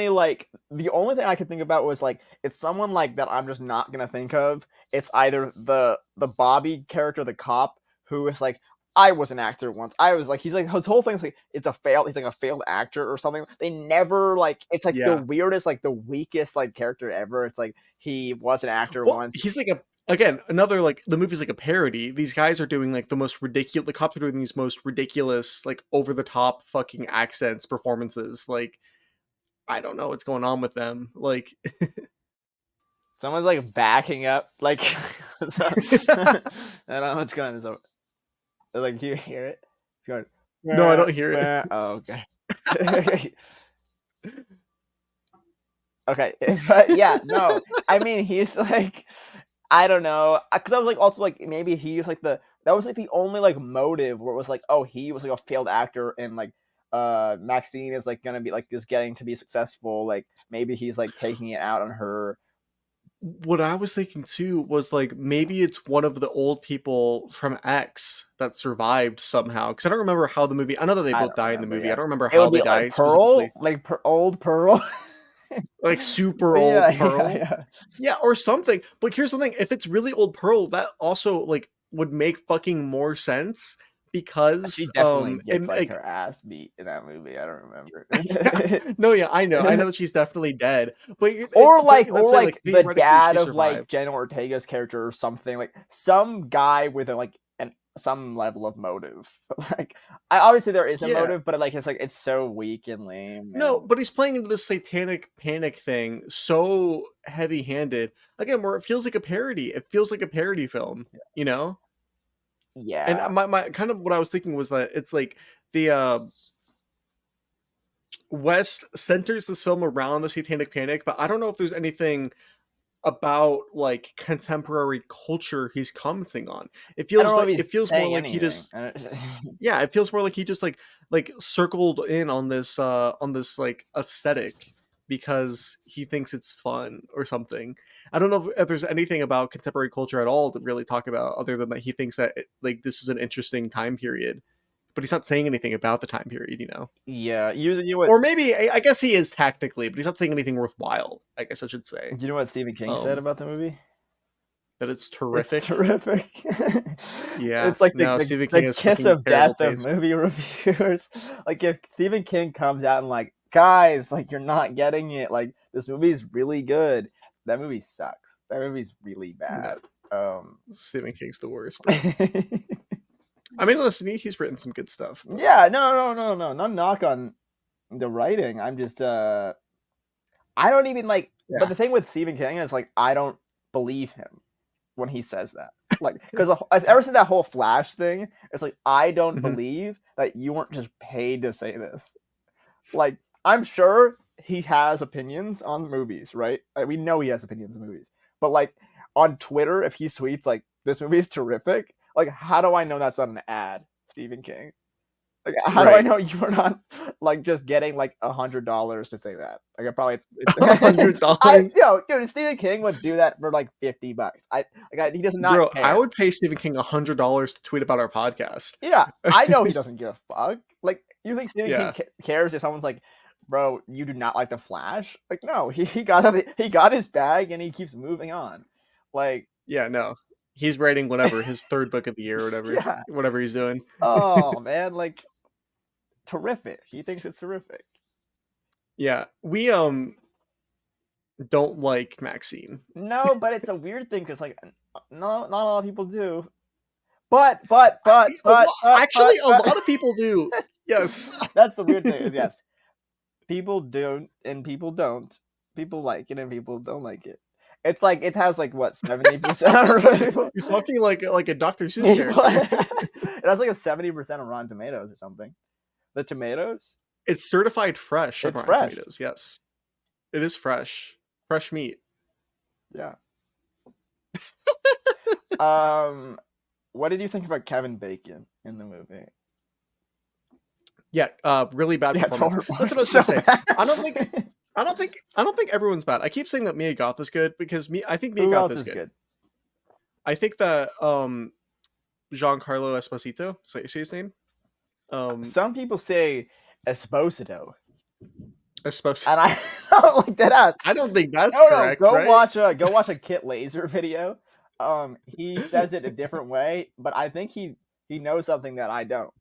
the only thing I could think about was like it's someone like that I'm just not gonna think of. It's either the Bobby character, the cop, who is like I was an actor once. I was like he's like his whole thing's like it's a failed he's like a failed actor or something. They never like it's like the Yeah. weirdest, like the weakest like character ever. It's like he was an actor Well, once. he's like a again another like the movie's like a parody. These guys are doing like the most ridiculous. The cops are doing these most ridiculous, like over the top fucking accents performances. Like I don't know what's going on with them. Like Someone's like backing up like so, I don't know what's going on. So, like you hear it? It's going no, I "Meh, don't hear it. meh." Oh, okay. Okay, but yeah, no. I mean, he's like, I don't know, because I was like, also like, maybe he's like the that was like the only like motive where it was like, oh, he was like a failed actor, and like, Maxine is like gonna be like just getting to be successful. Like maybe he's like taking it out on her. What I was thinking too was like maybe it's one of the old people from X that survived somehow. Because I don't remember how the movie. I know that they I both don't die in the remember. movie. I Yeah, don't remember it how would they be like die Pearl, specifically. like old Pearl. Like super Yeah, old yeah, Pearl. yeah. Yeah, or something. But here's the thing: if it's really old Pearl, that also like would make fucking more sense She because definitely gets like like her ass beat in that movie. I don't remember. yeah, no, yeah, I know that she's definitely dead, but let's Or say like like the theoretically dad she of like survived. Jenna Ortega's character or something, like some guy with a like an some level of motive. Like I obviously there is a Yeah, motive, but like it's so weak and lame no, and but he's playing into this satanic panic thing so heavy-handed again, where it feels like a parody. It feels like a parody film, you know. And yeah. my kind of what I was thinking was that it's like the West centers this film around the Satanic Panic, but I don't know if there's anything about like contemporary culture he's commenting on. I don't know if he's It feels more saying like he anything. just yeah, it feels more like he just like circled in on this like aesthetic because he thinks it's fun or something. I don't know if there's anything about contemporary culture at all to really talk about other than that he thinks that like this is an interesting time period. but he's not saying anything about the time period, you know. Yeah, you know what? Or maybe I guess he is technically, but he's not saying anything worthwhile. I guess I should say. Do you know what Stephen King said about the movie? That it's It's terrific. terrific. Yeah, It's like no, Stephen the King has kiss fucking of terrible death of taste. movie reviewers. Like if Stephen King comes out and like, guys, like you're not getting it. Like this movie is really good. That movie sucks. That movie's really No, bad. Um, Stephen King's the worst, bro. I mean, listen, he's written some good stuff, but yeah, no. Not knock on the writing. I'm just I don't even like. But yeah, the thing with Stephen King is like I don't believe him when he says that. Like, because ever since that whole Flash thing, it's like I don't Mhm. believe that you weren't just paid to say this. Like, I'm sure he has opinions on movies, right? We know he has opinions on movies, but like on Twitter, if he tweets like this movie is terrific, like how do I know that's not an ad, Stephen King? Like, how do I Right. know you're not like just getting like $100 to say that? Like, I probably $100, I dude, Stephen King would do that for like $50. He does not bro. I care. would pay Stephen King $100 to tweet about our podcast. Yeah, I know he doesn't give a fuck. Like, you think Stephen King Yeah, cares if someone's like, bro, you do not like the Flash? Like, no, he got his bag and he keeps moving on. Like, yeah, no, he's writing whatever his third book of the year, or yeah. whatever he's doing. Oh man, like terrific. He thinks it's terrific. Yeah, we don't like MaXXXine. No, but it's a weird thing because like no, not a lot of people do. But Actually, a lot of people do. Yes. that's the weird thing. Is yes, people do and people don't. People like it and people don't like it. It's like it has like what 70% of people. You're talking like a Dr. Seuss People character. it has like a 70% of Rotten Tomatoes or something. The tomatoes, It's certified fresh on it's Rotten fresh. Tomatoes. Yes, it is fresh. Fresh meat. Yeah. What did you think about Kevin Bacon in the movie? Yeah, really bad Yeah, it's performance. horrible. That's what I was So gonna say. bad. I don't think everyone's bad. I keep saying that Mia Goth is good because I think Mia Who Goth else is is good. good? I think that Giancarlo Esposito, say his name. Some people say Esposito, Esposito. and I don't like that ass. I don't think that's No, correct, right? go watch a Kit Laser video. He says it a different way, but I think he knows something that I don't.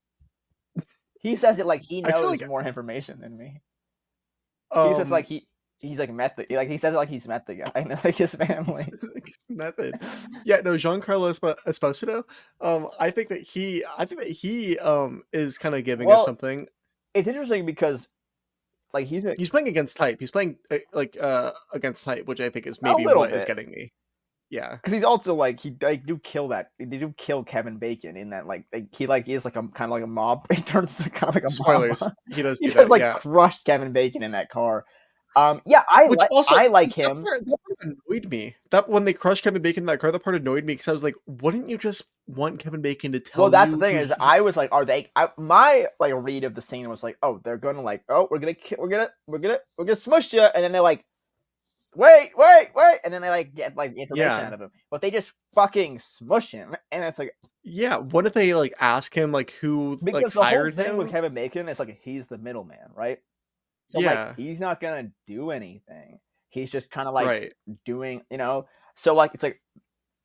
He says it like he I feel knows like more information than me. He says um like he's like met the like he says it like he's met the guy and like his family. method. Yeah, no, Giancarlo Esposito. I think that he is kind of giving us Well, something. it's interesting because like He's playing against type. He's playing against type, which I think is a maybe little what is bit getting me. Yeah. because he's also like they do kill Kevin Bacon in that like he like is like a kind of like a mob. He turns to kind of like a mob. Spoilers. He does He do just that. like Yeah. crushed Kevin Bacon in that car. Yeah, Which also I like him. that part annoyed me. That when they crushed Kevin Bacon in that car, that part annoyed me because I was like, wouldn't you just want Kevin Bacon to Well, tell that's the you thing is, I was like, are they? My like read of the scene was like, oh, they're gonna like, oh, we're gonna smush you, and then they're like, wait, and then they like get like the information yeah. out of him, but they just fucking smush him, and it's like Yeah. What if they like ask him like who like because the whole hired thing with him? Kevin Bacon is like he's the middleman, right? So like Yeah. he's not gonna do anything. He's just kind of like Right. doing, So like it's like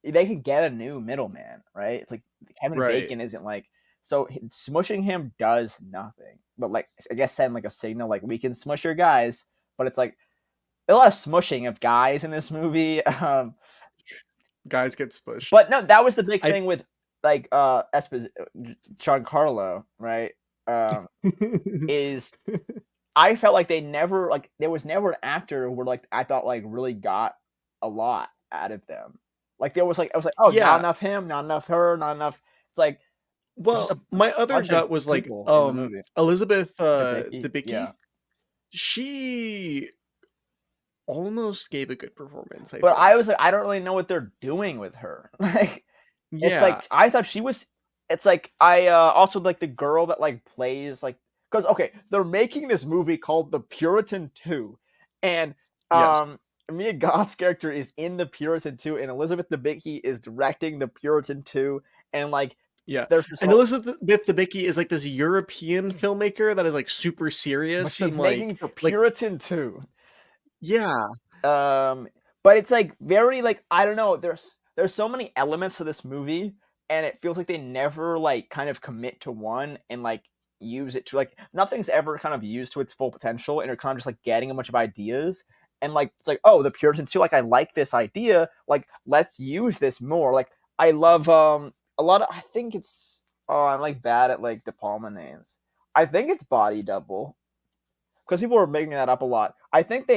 they could get a new middleman, right? It's like Kevin Right. Bacon isn't like so smushing him does nothing, but like I guess send like a signal like we can smush your guys, but it's like a lot of smushing of guys in this movie. Guys get spushed. But no, that was the big I thing with like Giancarlo, right? Is I felt like they never like there was never an actor where like I thought like really got a lot out of them. Like there was like I was like, oh, not yeah. enough him, not enough her, not enough. It's like just Well, a my other bunch of gut was like people in the movie. Elizabeth Debicki, Debicki. yeah. She almost gave a good performance, I But think. I was like, I don't really know what they're doing with her. Like it's Yeah. like I thought she was. It's like I also like the girl that like plays like because okay they're making this movie called The Puritan 2, and Yes. Mia Goth's character is in The Puritan 2, and Elizabeth Debicki is directing The Puritan 2, and like Yeah, There's just and so Elizabeth Debicki is like this European filmmaker that is like super but serious and she's making for like Puritan too. yeah, Um, but it's like very like I don't know. There's so many elements to this movie, and it feels like they never like kind of commit to one and like use it to like nothing's ever kind of used to its full potential, and you're kind of just like getting a bunch of ideas. And like it's like oh the Puritans too like I like this idea like let's use this more like I love a lot of I think it's oh I'm like bad at like De Palma names I think it's Body Double because people were making that up a lot. I think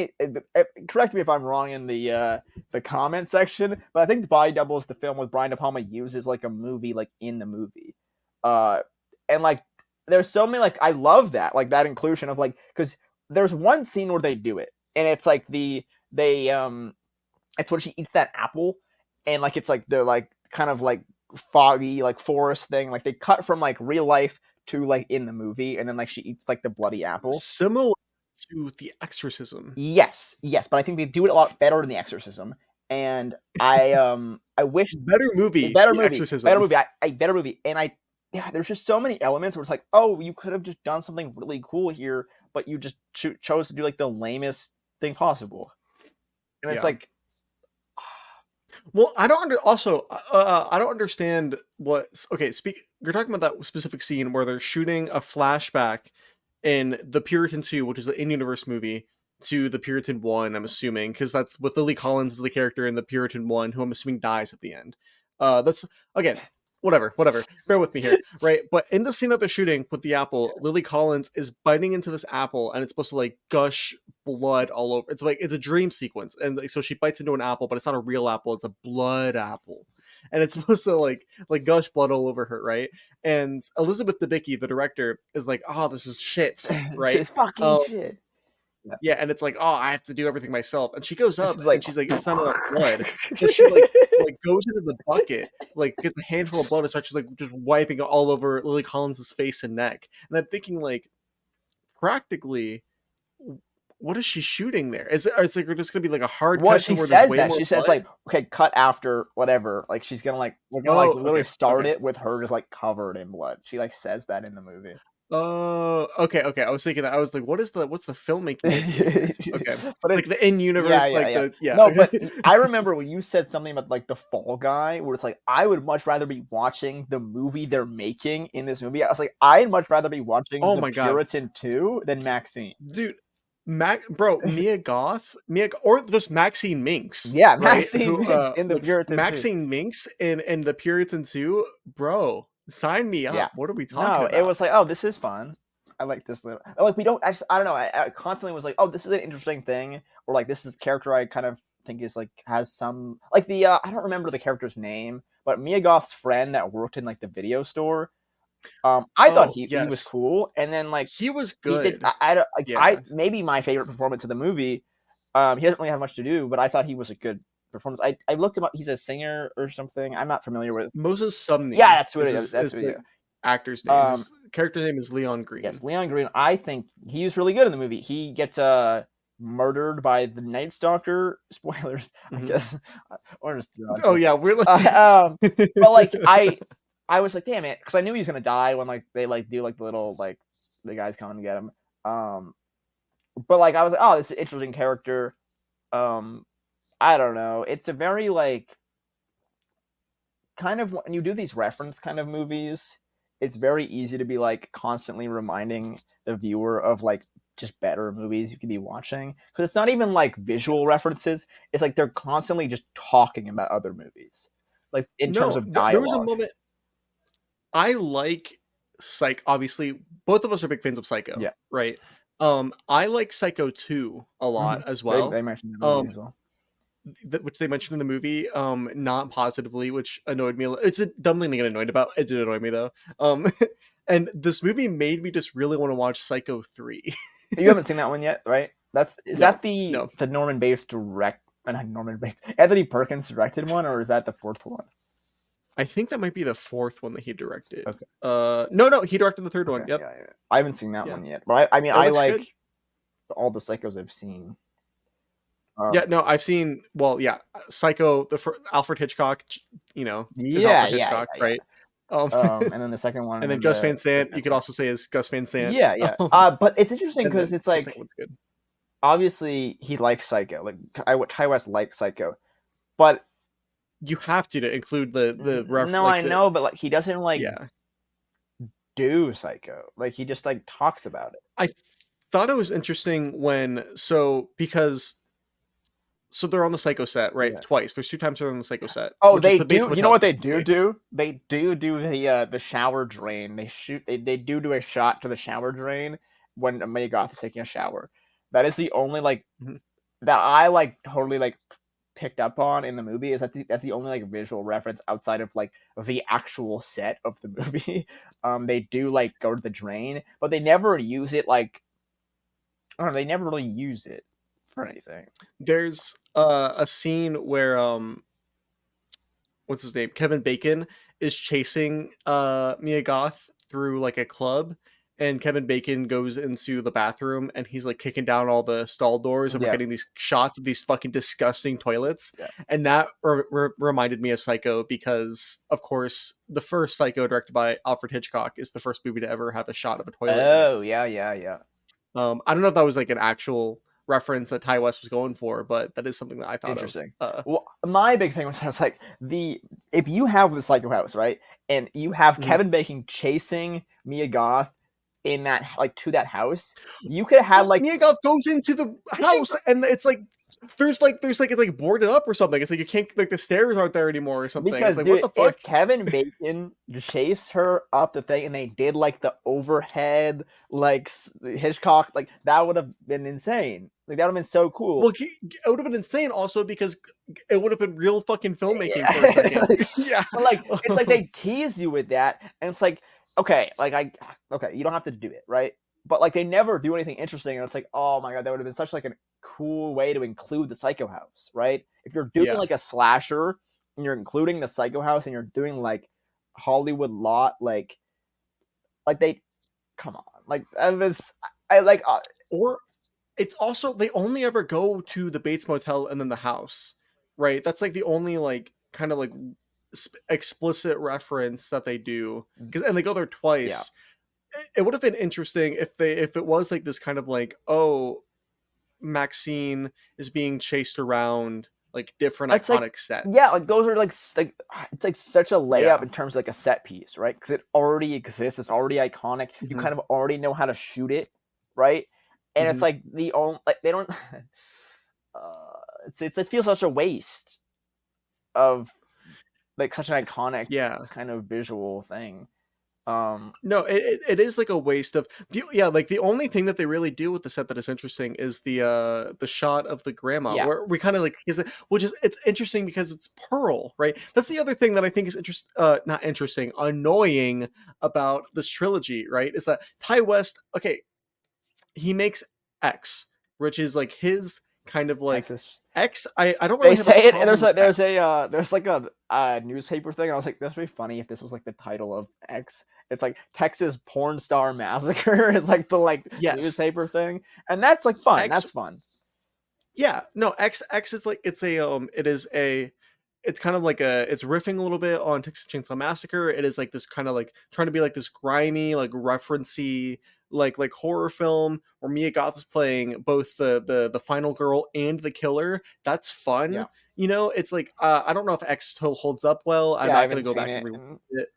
correct me if I'm wrong in the comment section, but I think the Body Double is the film with Brian De Palma uses like a movie like in the movie, uh, and like there's so many like I love that like that inclusion of like because there's one scene where they do it and it's like they it's when she eats that apple and like it's like they're like kind of like foggy like forest thing like they cut from like real life to like in the movie and then like she eats like the bloody apple. similar to The Exorcism. Yes, yes, but I think they do it a lot better in The Exorcism, and I wish Better a movie, better The movie, better Exorcism. movie, I better movie, and I yeah, there's just so many elements where it's like, oh, you could have just done something really cool here, but you just chose to do like the lamest thing possible, and it's Yeah. like, Well, I don't I don't understand what okay, you're talking about that specific scene where they're shooting a flashback in The Puritan 2, which is the in-universe movie, to The Puritan 1, I'm assuming, because that's with Lily Collins as the character in The Puritan 1, who I'm assuming dies at the end. That's again, whatever. Bear with me here, right? But in the scene that they're shooting with the apple, Lily Collins is biting into this apple and it's supposed to like gush blood all over. It's like it's a dream sequence, and like, so she bites into an apple, but it's not a real apple; it's a blood apple, and it's supposed to like gush blood all over her, right? And Elizabeth Debicki, the director, is like, "Oh, this is shit," this right? is fucking Um, shit. Yeah. yeah, and it's like, "Oh, I have to do everything myself," and she goes And up she's and like, she's like, "It's not enough blood," so she like goes into the bucket, like gets a handful of blood and starts just like just wiping it all over Lily Collins's face and neck, and I'm thinking like, practically what is she shooting there? Is like just gonna be like a hard well, cut to she where there's says way that more she says blood? like, okay, cut after whatever. Like she's gonna like we're gonna like Oh, literally okay, start okay. it with her just like covered in blood. She like says that in the movie. Oh, okay, okay. I was thinking that I was like, what's the filmmaking idea here? Okay, but like it, the in yeah, universe, yeah, like yeah. the yeah. No, but I remember when you said something about like the Fall Guy, where it's like I would much rather be watching the movie they're making in this movie. I was like, I'd much rather be watching Oh The my god, Puritan 2 than Maxine. dude, Mia Goth, or just Maxine Minx, Yeah, right? Maxine Who Mix in The like Puritan 2. Maxine Minx in the Puritan 2, bro. Sign me Yeah. up. What are we talking No, it about? was like, oh, this is fun. I like this little. Like we don't. I don't know. I constantly was like, oh, this is an interesting thing, or like this is a character I kind of think is like has some like the I don't remember the character's name, but Mia Goth's friend that worked in like the video store. I thought Oh he was yes, cool, and then like he was he did. good. I don't like I Yeah, maybe my favorite performance of the movie. He doesn't really have much to do, but I thought he was a good performance. I looked him up. He's a singer or something. I'm not familiar with. Moses Yeah, Sumney that's what it is. That's is what it the is. actor's name. Um, His character's name is Leon yes, Green. Leon Green. I think he's really good in the movie. He gets murdered by the Night Stalker. Spoilers, I Mhm. guess. Or just Oh yeah, we're like but like I was like, damn it, because I knew he was gonna die when like they like do like the little like the guys coming to get him. Um, but like I was like, oh, this is an interesting character. Um, I don't know. It's a very like kind of when you do these reference kind of movies, it's very easy to be like constantly reminding the viewer of like just better movies you could be watching because it's not even like visual yes. references. It's like they're constantly just talking about other movies, like in terms No, of there was a dialogue. moment I like obviously both of us are big fans of Psycho, Yeah, right? I like Psycho 2 a lot as they well. mentioned the movie Um as well. which they mentioned in the movie, not positively, which annoyed me. It's a dumb thing to get annoyed about. It did annoy me though. And this movie made me just really want to watch Psycho 3. You haven't seen that one yet, right? That's is No, that the no. the Norman Bates direct? Not Norman Bates. Anthony Perkins directed one, or is that the fourth one? I think that might be the fourth one that he directed. Okay. No, he directed the third Okay, one. Yep. yeah, yeah. I haven't seen that Yeah. one yet, but I mean, It I looks good. like all the psychos I've seen. Yeah, Um, no, I've seen. Well, yeah, Psycho, Alfred Hitchcock. Is yeah, Alfred yeah, Hitchcock, yeah, yeah. right? Um, And then the second and then one, Gus Van the Sant, you next could one. also say is Gus Van Sant. Yeah, yeah. But it's interesting And because then it's the second like one's good. obviously he likes Psycho. Like Ty West likes Psycho, but You have to include the no, like I the know, but like he doesn't like yeah. do Psycho. Like he just like talks about it. I thought it was interesting when because they're on the Psycho set, right? Yeah. Twice. There's two times they're on the Psycho set, Oh, which is they the Bates do. You know Motel what they do specifically. do? They do the shower drain. They do a shot to the shower drain when Mae Goth is taking a shower. That is the only like Mhm. that I like totally like picked up on in the movie. Is that that's the only like visual reference outside of like the actual set of the movie. They do like go to the drain, but they never use it like I don't know. They never really use it for anything. There's a scene where what's his name? Kevin Bacon is chasing Mia Goth through like a club, and Kevin Bacon goes into the bathroom and he's like kicking down all the stall doors, and we're Yeah, getting these shots of these fucking disgusting toilets. yeah. And that reminded me of Psycho because, of course, the first Psycho directed by Alfred Hitchcock is the first movie to ever have a shot of a toilet in it. Oh yeah, yeah, yeah. I don't know if that was like an actual reference that Ty West was going for, but that is something that I thought of. Interesting. Well, my big thing was I was like the if you have the Psycho House right, and you have Mhm. Kevin Bacon chasing Mia Goth in that like to that house, you could have had Well, like Mia Goth goes into the house and it's like it's like boarded up or something. It's like you can't like the stairs aren't there anymore or something. It's because like what dude, the fuck? if Kevin Bacon chased her up the thing and they did like the overhead like Hitchcock, like that would have been insane. Like that would have been so cool. Well, it would have been insane also because it would have been real fucking filmmaking for a Yeah. second. Yeah. But like it's like they tease you with that, and it's like okay, like okay, you don't have to do it, right? But like they never do anything interesting, and it's like oh my god, that would have been such like a cool way to include the Psycho House, right? If you're doing Yeah. like a slasher and you're including the Psycho House and you're doing like Hollywood lot, like they come on, like I was I like Or it's also they only ever go to the Bates Motel and then the house, right? That's like the only like kind of like explicit reference that they do because and they go there yeah. twice. It would have been interesting if it was like this kind of like oh Maxine is being chased around like different It's like iconic yeah, sets. like those are like it's like such a layup Yeah. in terms of like a set piece, right? Because it already exists, it's already iconic. You Hmm. kind of already know how to shoot it, right? And it's Hmm. like the only like they don't. It feels such a waste of like such an iconic Yeah. kind of visual thing. No, it is like a waste of yeah, like the only thing that they really do with the set that is interesting is the shot of the grandma Yeah, where we kind of like is it which is it's interesting because it's Pearl, right? That's the other thing that I think is not interesting, annoying about this trilogy, right? Is that Ty West, okay, he makes X, which is like his kind of like Texas. X. I don't They really have a say it, and problem with X. there's like a newspaper thing. And I was like, this would be funny if this was like the title of X. It's like Texas porn star massacre is like the like Yes, newspaper thing, and that's like fun. X. That's fun. Yeah, no, X is like it's kind of like it's riffing a little bit on Texas Chainsaw Massacre. It is like this kind of like trying to be like this grimy, like referencey, like horror film where Mia Goth is playing both the final girl and the killer. That's Yeah, fun. You know, it's like I don't know if X still holds up well. I'm yeah. I not gonna haven't go seen back and it. rewatch it.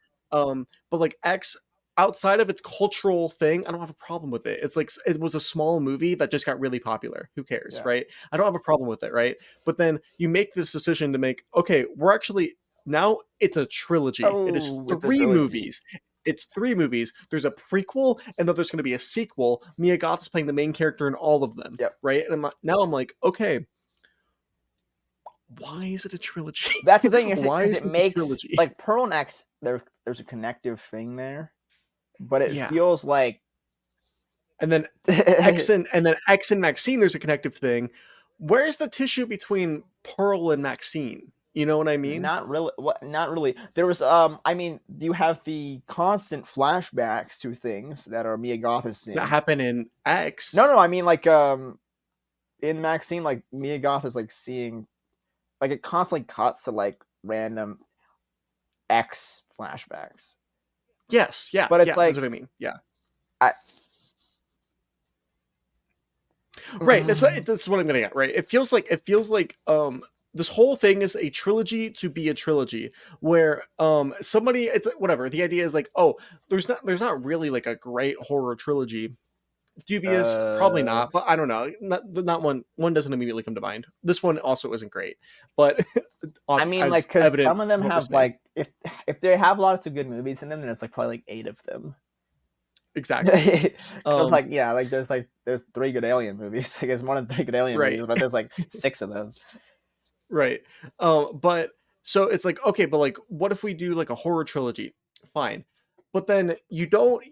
But like X outside of its cultural thing, I don't have a problem with it. It's like it was a small movie that just got really popular. Who cares, Yeah. right? I don't have a problem with it, right? But then you make this decision to make, okay, we're actually now it's a trilogy. It is Oh, it's a three trilogy. movies. It's three movies. There's a prequel, and then there's going to be a sequel. Mia Goth is playing the main character in all of them, Yep. right? And now I'm like, okay, why is it a trilogy? That's the thing is it Why because is it this a makes trilogy? like Pearl and X. There's a connective thing there, but it Yeah. feels like And then X and Maxine, there's a connective thing. Where's the tissue between Pearl and Maxine? You know what I mean? not really. What? Not really. There was. I mean, you have the constant flashbacks to things that are Mia Goth is That seeing. happened in No, X. no. I mean, like in Maxine, like Mia Goth is like seeing, like it constantly cuts to like random. X flashbacks. Yes, yeah, But it's yeah, that's like what I mean. Yeah. I Right. That's what I'm getting at, right? It feels like this whole thing is a trilogy to be a trilogy where somebody it's whatever. The idea is like, oh, there's not really like a great horror trilogy. Dubious, probably uh not, but I don't know. Not one doesn't immediately come to mind. This one also isn't great, but I mean, like, as because evident some of them from what we're have saying. like, if they have lots of good movies in them, then it's like probably like eight of them. Exactly. Because it's Um like, yeah, there's three good Alien movies. I guess one of the three good Alien right. movies, but there's like six of them. Right. But so it's like, okay, but like, what if we do like a horror trilogy? Fine. But then you don't,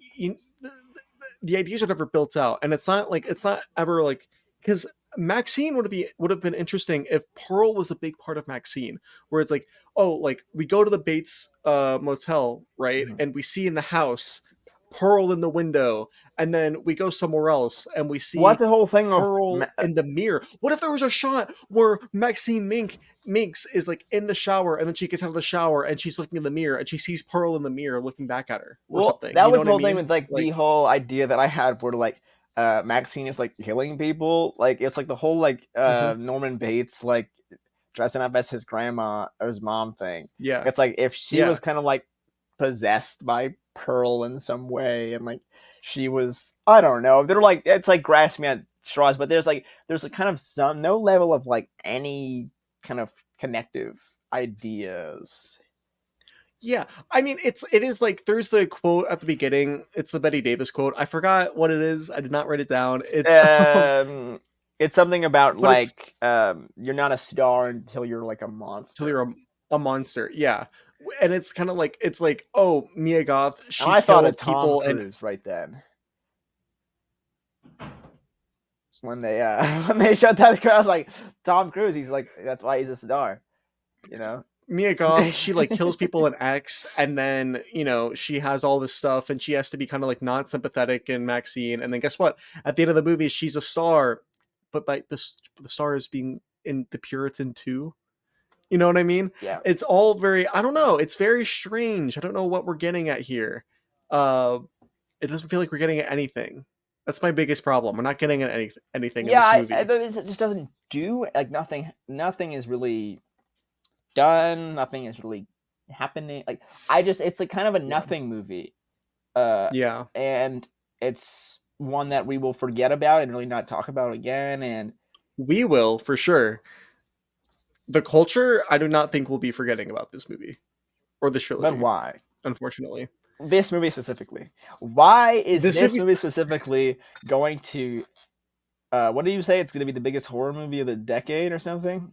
the ideas are never built out. And it's not ever like, because Maxine would have been interesting if Pearl was a big part of Maxine, where it's like, oh, like we go to the Bates motel, right? Mhm. And we see in the house Pearl in the window, and then we go somewhere else and we What's see the whole thing of Pearl in the mirror. What if there was a shot where Maxine Minx is like in the shower and then she gets out of the shower and she's looking in the mirror and she sees Pearl in the mirror looking back at her or well, something? that You know was what the I whole thing mean? with like the Like, whole idea that I had for like Maxine is like killing people. Like it's like the whole like mhm, Norman Bates like dressing up as his grandma or his mom thing. yeah, It's like if she yeah, was kind of like possessed by Pearl in some way, and like she was, I don't know. They're like, it's like grasping at straws, but there's a kind of some no level of like any kind of connective ideas. yeah. I mean, it is like there's the quote at the beginning. It's the Betty Davis quote. I forgot what it is. I did not write it down. It's Um, it's something about but it's like you're not a star until you're like a till monster. you're a monster. Yeah, and it's kind of like it's like oh Mia Goth, And she I thought of killed Tom people and Cruise right then when they when they shut that girl. I was like, Tom Cruise. He's like, that's why he's a star. You know. Mia Goth, she like kills people in X, and then she has all this stuff, and she has to be kind of like not sympathetic in Maxine, and then guess what? At the end of the movie, she's a star, but by the star is being in the Puritan too. You know what I mean? Yeah. It's all very I don't know. It's very strange. I don't know what we're getting at here. Uh, it doesn't feel like we're getting at anything. That's my biggest problem. We're not getting at anything in Yeah, this it movie. just doesn't do like nothing. Nothing is really done. Nothing is really happening. Like it's like kind of a Yeah. nothing movie. Uh, Yeah. and it's one that we will forget about and really not talk about again. And We will for sure. The culture, I do not think we'll be forgetting about this movie or this but trilogy, why unfortunately. this movie specifically? Why is This this movie's movie specifically going to? What do you say? It's going to be the biggest horror movie of the decade or something?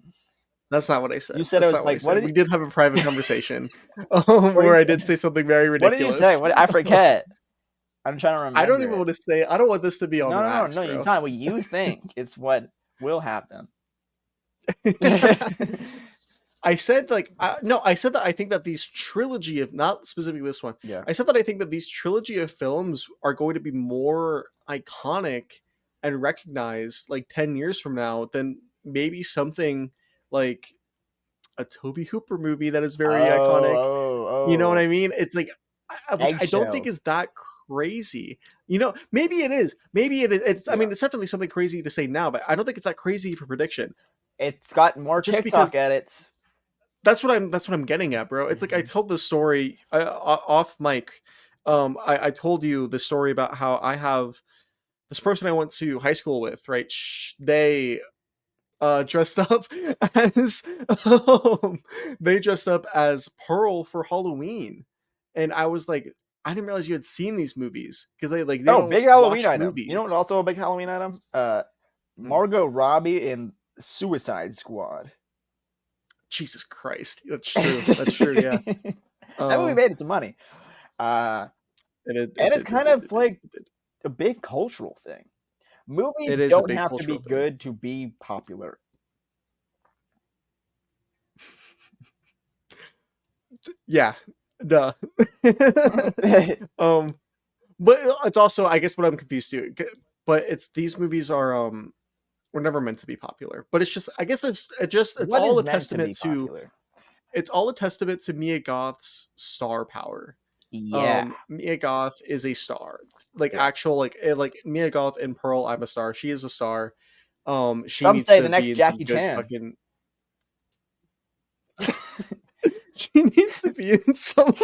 That's not what I You said. said it That's was not what I like what said. did We did have a private conversation what where did I you, did say something very what did you say? ridiculous. What I forget. I'm trying to I don't remember even it. want to say. I don't want this to be on No, no, no, wax, no. You bro. not what you think. It's what will happen. I said like no, I said that I think that these trilogy of not specifically this one. Yeah. I said that I think that these trilogy of films are going to be more iconic and recognized like 10 years from now than maybe something like a Toby Hooper movie that is very Oh, iconic. oh, You know what oh. I mean? It's like which I don't think Eggshells. is that crazy. Maybe it is. Maybe it is. It's I Yeah. mean, it's definitely something crazy to say now, but I don't think it's that crazy for prediction. It's got more Just because TikTok edits. that's what I'm getting at, bro. It's like I Mhm. told this story off mic. I told you the story about how I have this person I went to high school with, right? They dressed up as um, they dressed up as Pearl for Halloween, and I was like, I didn't realize you had seen these movies because they Oh, don't big Halloween watch item. You know what's movies. also a big Halloween item? Mm, Margot Robbie in Suicide Squad. Jesus Christ, that's true. That's true. Yeah. That movie Um, made some money. Uh, it did. It and it's did. It kind did. of It did. like It did. a big cultural thing. It Movies is a don't big have to be cultural thing. good to be popular. Yeah. Duh. um, but it's also, I guess, what I'm confused to. But it's these movies are were never meant to be popular. But it's just, I guess it's What all is a meant to be testament to popular? it's all a testament to Mia Goth's star power. Yeah. Mia Goth is a star, like Yeah. actual like Mia Goth in Pearl. I'm a star. She is a star. She Some needs say the to be next in some Jackie good Chan. fucking. She needs to be in some.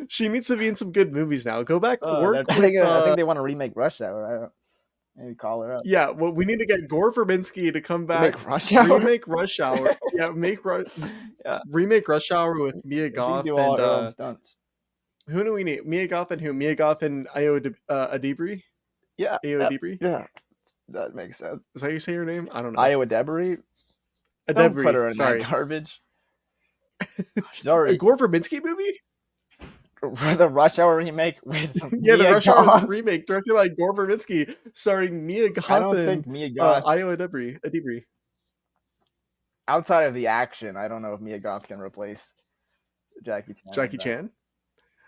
She needs to be in some good movies now. Go back, work with. I think they want to remake Rush Hour. I don't, maybe call her up. Yeah, well, we need to get Gore Verbinski to come back, Remake Rush Hour. remake Rush Hour. Yeah, Yeah, remake Rush Hour with Mia she can do Goth all and her own stunts. who do we need? Mia Goth and who? Mia Goth and Adibri. Yeah, Ayo Adibri. yeah, that makes sense. Is that how you say your name? I don't know. Iowa Debris. Don't put Adebri. her in that Sorry. garbage. She's A already Gore Verbinski movie? the Rush Hour remake with Yeah, the Mia Rush Hour Goth. remake directed by Gore Verbinski, starring Mia I Goth don't and think Mia Goth, Ayo Adibri. outside of the action, I don't know if Mia Goth can replace Jackie Chan in Jackie that. Chan.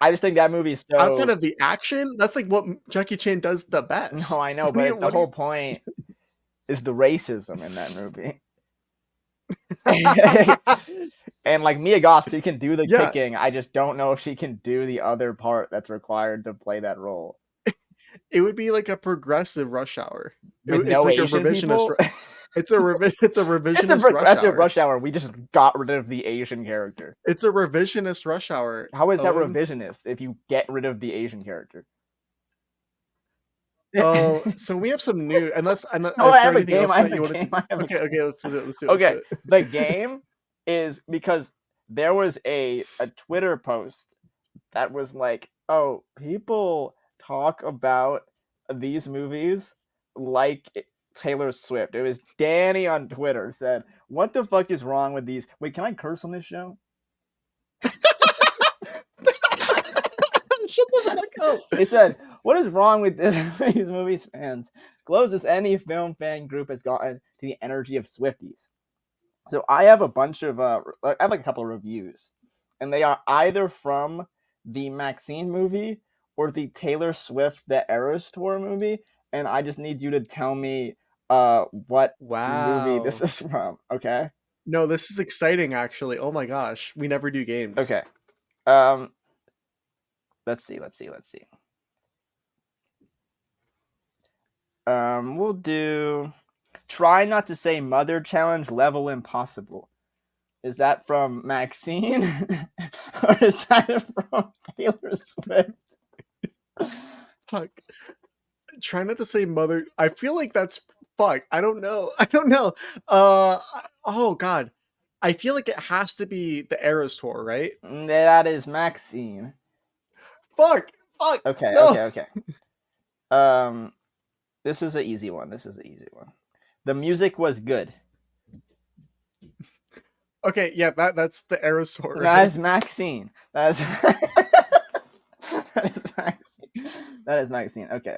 I just think that movie is Outside so. of the action, that's like what Jackie Chan does the No, best. I know, but the whole point is the racism in that movie. And like Mia Goth, she can do the Yeah, kicking. I just don't know if she can do the other part that's required to play that role. it would be like a progressive Rush Hour. With It's no like a Asian revisionist. people? It's a it's a It's a revisionist Rush progressive Hour. Rush Hour. We just got rid of the Asian character. It's a revisionist Rush Hour. How is that Owen. revisionist if you get rid of the Asian character? Oh, so we have some new. No, Is I there have a anything game. else I that have a you want to? game. I have a Okay, game. okay, let's do it. Let's do it. Let's do Okay, it. the game is because there was a Twitter post that was like, oh, people talk about these movies like Taylor Swift. It was Danny on Twitter said, what the fuck is wrong with these? Wait, can I curse on this show? Shut the fuck up. They said, what is wrong with these movies fans? Closest any film fan group has gotten to the energy of Swifties. So I have a bunch of I have like a couple of reviews, and they are either from the MaXXXine movie or the Taylor Swift The Eras Tour movie, and I just need you to tell me what movie this Wow. is from. Okay. No, this is exciting. Actually, oh my gosh, we never do games. Okay. Um. Let's see. We'll do. Try not to say mother challenge level impossible. Is that from MaXXXine? Or is that from Taylor Swift? Fuck. Try not to say mother. I feel like that's fuck. I don't know. I don't know. Oh god. I feel like it has to be the Eras Tour, right? That is MaXXXine. Fuck. Fuck. Okay, No. okay. This is an easy one. The music was good. Okay, yeah, that's the Eras Tour, right? That is MaXXXine. That is MaXXXine. That is MaXXXine. Okay.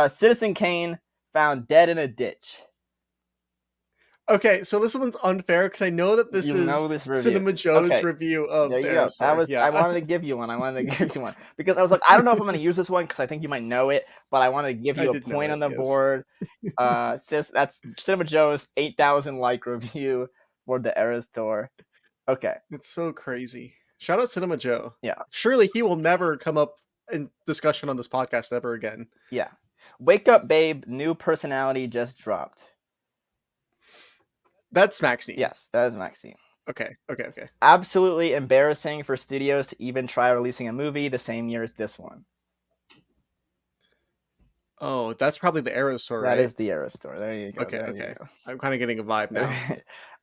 Citizen Kane found dead in a ditch. Okay, so this one's unfair because I know that this is this review. Cinema Joe's Okay. review of There you the go. Eras Tour. That was Yeah. I wanted to give you one. Because I was like, I don't know if I'm going to use this one because I think you might know it, but I wanted to give I you a did know point it, on the yes. board. That's Cinema Joe's 8,000 like review for the Eras Tour. Okay. It's so crazy. Shout out Cinema Joe. Yeah. Surely he will never come up in discussion on this podcast ever again. Yeah. Wake Up Babe, new personality just dropped. That's MaXXXine. Yes, that is MaXXXine. Okay. Absolutely embarrassing for studios to even try releasing a movie the same year as this one. Oh, that's probably the Eras Tour, right? That is the Eras Tour. There you go. Okay. I'm kind of getting a vibe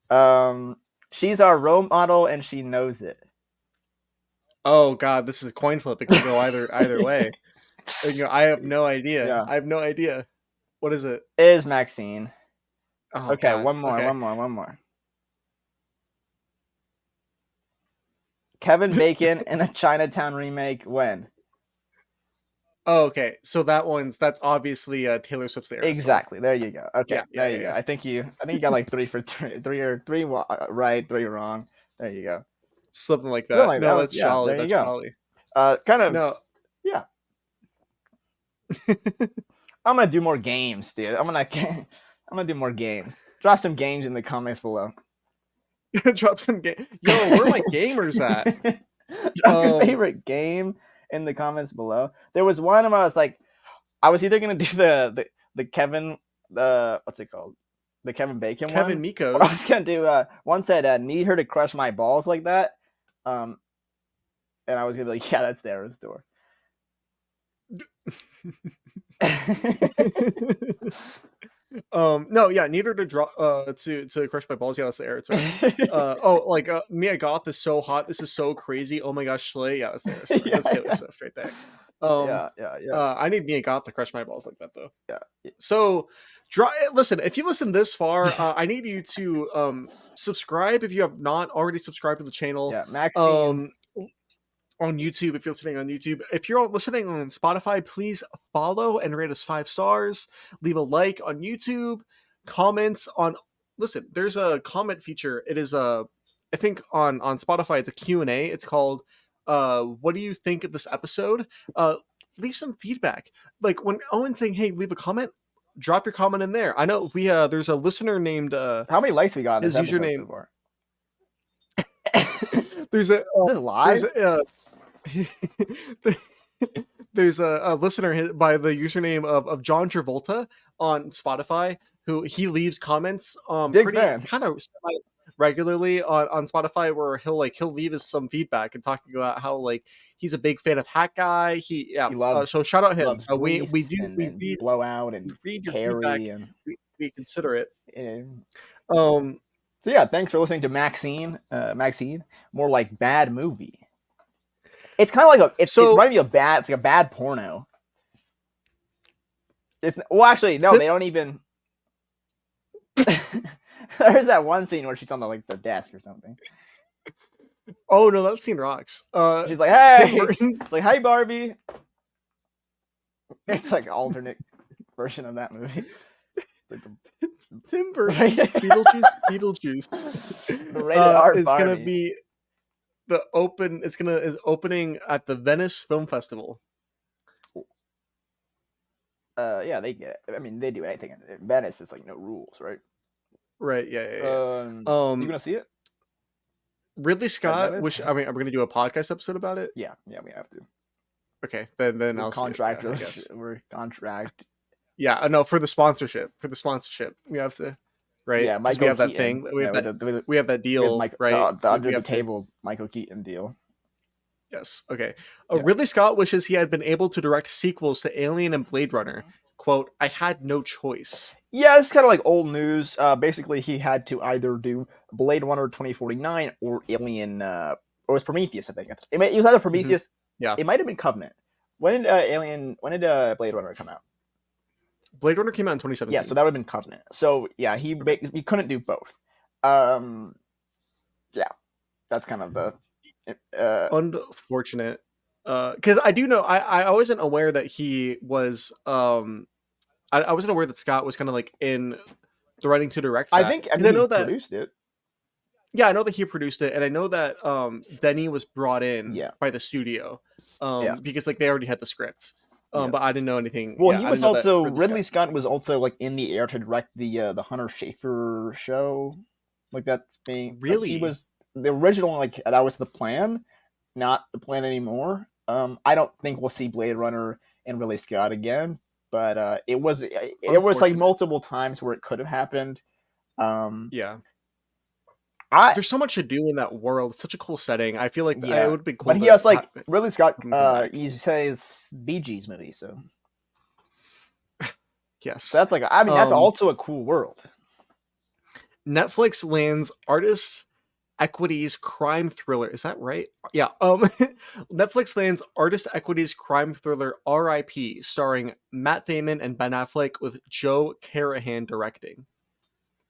now. She's our role model and she knows it. Oh god, this is a coin flip. It could go either way. I have no idea. Yeah. I have no idea. What is it? It is MaXXXine. Oh, Okay, God. one more. Okay. Kevin Bacon in a Chinatown remake when? Oh, okay. So that's obviously Taylor Swift's The Eras Tour. Exactly. There you go. Okay. Yeah, there you go. I think you got like three right, 3 wrong. There you go. Something like that. No, that's jolly. There you That's go. jolly. Kind of. No. Yeah. I'm gonna do more games, dude. I'm gonna do more games. Drop some games in the comments below. Drop some game. Yo, where are my gamers at? Drop your favorite game in the comments below. There was one where I was like, I was either gonna do the Kevin, what's it called, the Kevin Bacon Kevin one, or I Mikos. was gonna do one said need her to crush my balls like that, and I was gonna be like, yeah, that's the Arrow store. No, yeah, need her to draw to crush my balls. Yeah, that's the air. Sorry. Like Mia Goth is so hot. This is so crazy. Oh my gosh, Slay. Yeah, that's the air. Sorry, Yeah, that's Taylor yeah. Swift right there. Um, Yeah. I need Mia Goth to crush my balls like that though. Yeah. So, listen. If you listen this far, I need you to subscribe if you have not already subscribed to the channel. Yeah, MaXXXine. Um, on YouTube, if you're listening on YouTube. If you're listening on Spotify, please follow and rate us 5 stars. Leave a like on YouTube. Comments on. Listen, there's a comment feature. It is I think on Spotify it's a Q&A. It's called what do you think of this episode? Leave some feedback. Like when Owen's saying, "Hey, leave a comment." Drop your comment in there. I know we there's a listener named How many likes we got in this his episode so username. far? There's a Is this live? there's a listener by the username of John Travolta on Spotify who he leaves comments Big pretty fan. kind of regularly on Spotify where he'll leave us some feedback and talking about how like he's a big fan of Hat Guy. He loves so shout out him. loves We Grease do we and read Blowout and your feedback. Carrie and We consider it. and Um so yeah, thanks for listening to MaXXXine, more like bad movie. It's kind of like it might be it's like a bad porno. It's well, actually, no, they don't even. There's that one scene where she's on the desk or something. Oh no, that scene rocks. She's like, "Hey," it's like, "Hey, Barbie." It's like an alternate version of that movie. Like Tim Burton's Beetlejuice. Rated R is Barbie. gonna be is opening at the Venice Film Festival. Yeah, they get it. I mean, they do anything in Venice. It's like no rules, right? Right. Yeah. You gonna see it? Ridley Scott. Which are we gonna do a podcast episode about it? Yeah, we have to. Okay, then we're I'll contractors. I guess. We're contract. Yeah, no, for the sponsorship. We have to, right? Yeah, we have that thing. We have that deal, right? The under the table Michael Keaton deal. Yes. Okay. Ridley Scott wishes he had been able to direct sequels to Alien and Blade Runner. Quote, "I had no choice." Yeah, it's kind of like old news. Basically, he had to either do Blade Runner 2049 or Alien, or it was Prometheus, I think. It was either Prometheus. Mm-hmm. Yeah. It might have been Covenant. When did Blade Runner come out? Blade Runner came out in 2017. Yeah, so that would have been Covenant. So yeah, he couldn't do both. Yeah, that's kind of the unfortunate. Because I do know I wasn't aware that he was I wasn't aware that Scott was kind of like in the writing to direct that. I know that produced it. Yeah, I know that he produced it, and I know that Denny was brought in by the studio because like they already had the script. But I didn't know anything. Well, he was also Ridley Scott was also like in the air to direct the Hunter Schafer show. Like that's being really he was the original, like that was the plan, not the plan anymore. I don't think we'll see Blade Runner and Ridley Scott again, but it was like multiple times where it could have happened. Yeah. There's so much to do in that world. It's such a cool setting. I feel like it would be cool. But he has like Ridley Scott. He says Bee Gees movie, so yes, so that's like that's also a cool world. Netflix lands artist equities crime thriller. Is that right? Yeah. Netflix lands artist equities crime thriller R.I.P. starring Matt Damon and Ben Affleck with Joe Carnahan directing.